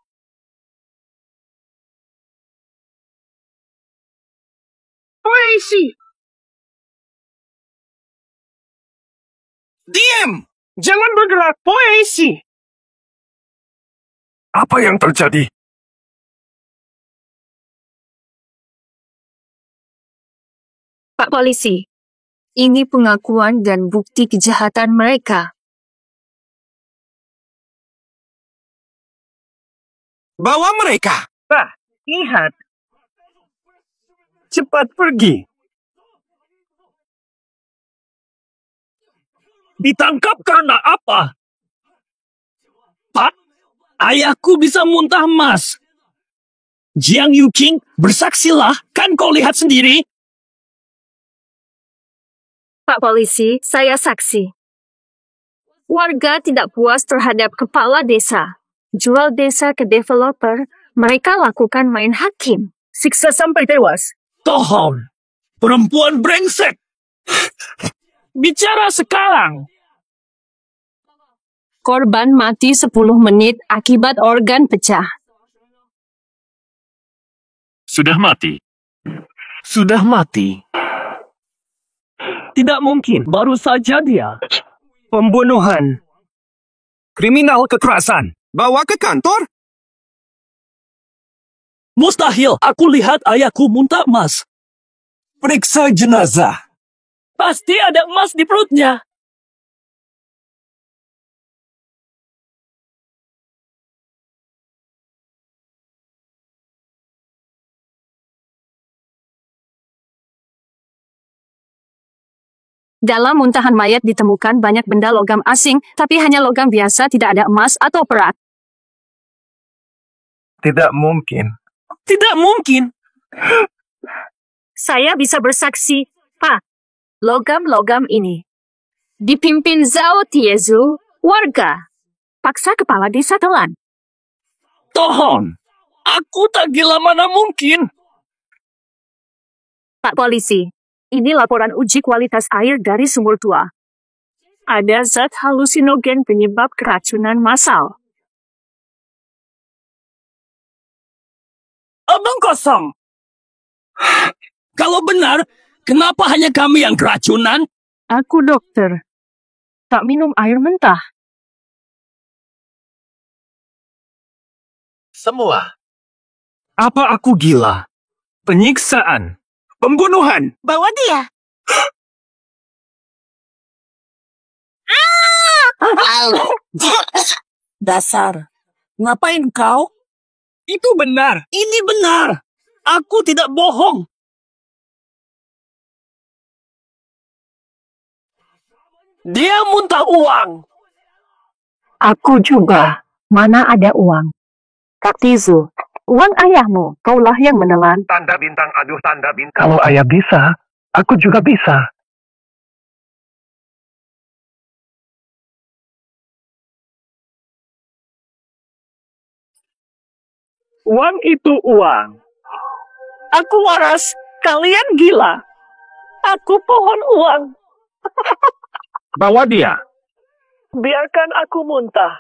Poesi. Diam! Jangan bergerak, poesi. Apa yang terjadi? Pak Polisi, ini pengakuan dan bukti kejahatan mereka. Bawa mereka. Lihat. Cepat pergi. Ditangkap karena apa? Pak, ayahku bisa muntah emas. Jiang Yuqing, bersaksilah, kan kau lihat sendiri. Pak Polisi, saya saksi. Warga tidak puas terhadap kepala desa. Jual desa ke developer, mereka lakukan main hakim. Siksa sampai tewas. Tohon, perempuan brengsek. Bicara sekarang. Korban mati 10 menit akibat organ pecah. Sudah mati. Sudah mati. Tidak mungkin, baru saja dia. Pembunuhan. Kriminal kekerasan. Bawa ke kantor. Mustahil, aku lihat ayahku muntah emas. Periksa jenazah. Pasti ada emas di perutnya. Dalam muntahan mayat ditemukan banyak benda logam asing, tapi hanya logam biasa, tidak ada emas atau perak. Tidak mungkin. Tidak mungkin. Saya bisa bersaksi, Pak. Logam-logam ini dipimpin Zhao Tiezu, warga. Paksa kepala desa telan. Tohon, aku tak gila mana mungkin. Pak Polisi, Ini laporan uji kualitas air dari sumur tua. Ada zat halusinogen penyebab keracunan massal. Omong kosong. Kalau benar, kenapa hanya kami yang keracunan? Aku dokter. Tak minum air mentah. Semua. Apa aku gila? Penyiksaan. Pembunuhan. Bawa dia. Dasar. Ngapain kau? Itu benar. Ini benar. Aku tidak bohong. Dia muntah uang. Aku juga. Mana ada uang? Kak Tizu, uang ayahmu, kaulah yang menelan. Tanda bintang, aduh tanda bintang. Kalau ayah bisa, aku juga bisa. Uang itu uang. Aku waras, kalian gila. Aku pohon uang. Bawa dia. Biarkan aku muntah.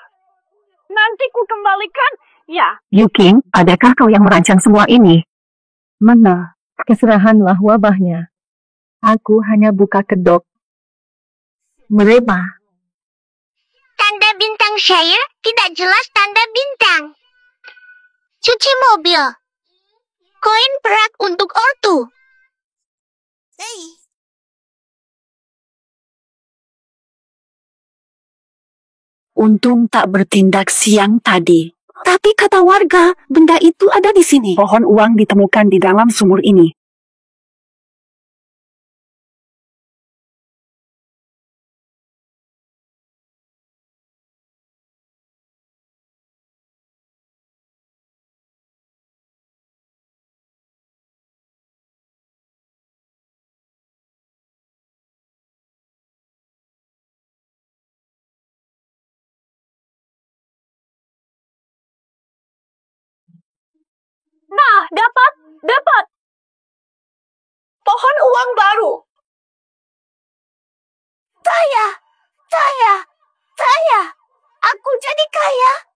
Nanti ku kembalikan, ya. Yuking, adakah kau yang merancang semua ini? Mana? Keserahanlah wabahnya. Aku hanya buka kedok. Mereba. Tanda bintang Shire tidak jelas tanda bintang. Cuci mobil. Koin perak untuk ortu. Untung tak bertindak siang tadi. Tapi kata warga, benda itu ada di sini. Pohon uang ditemukan di dalam sumur ini. Nah, dapat. Pohon uang baru. Saya. Aku jadi kaya.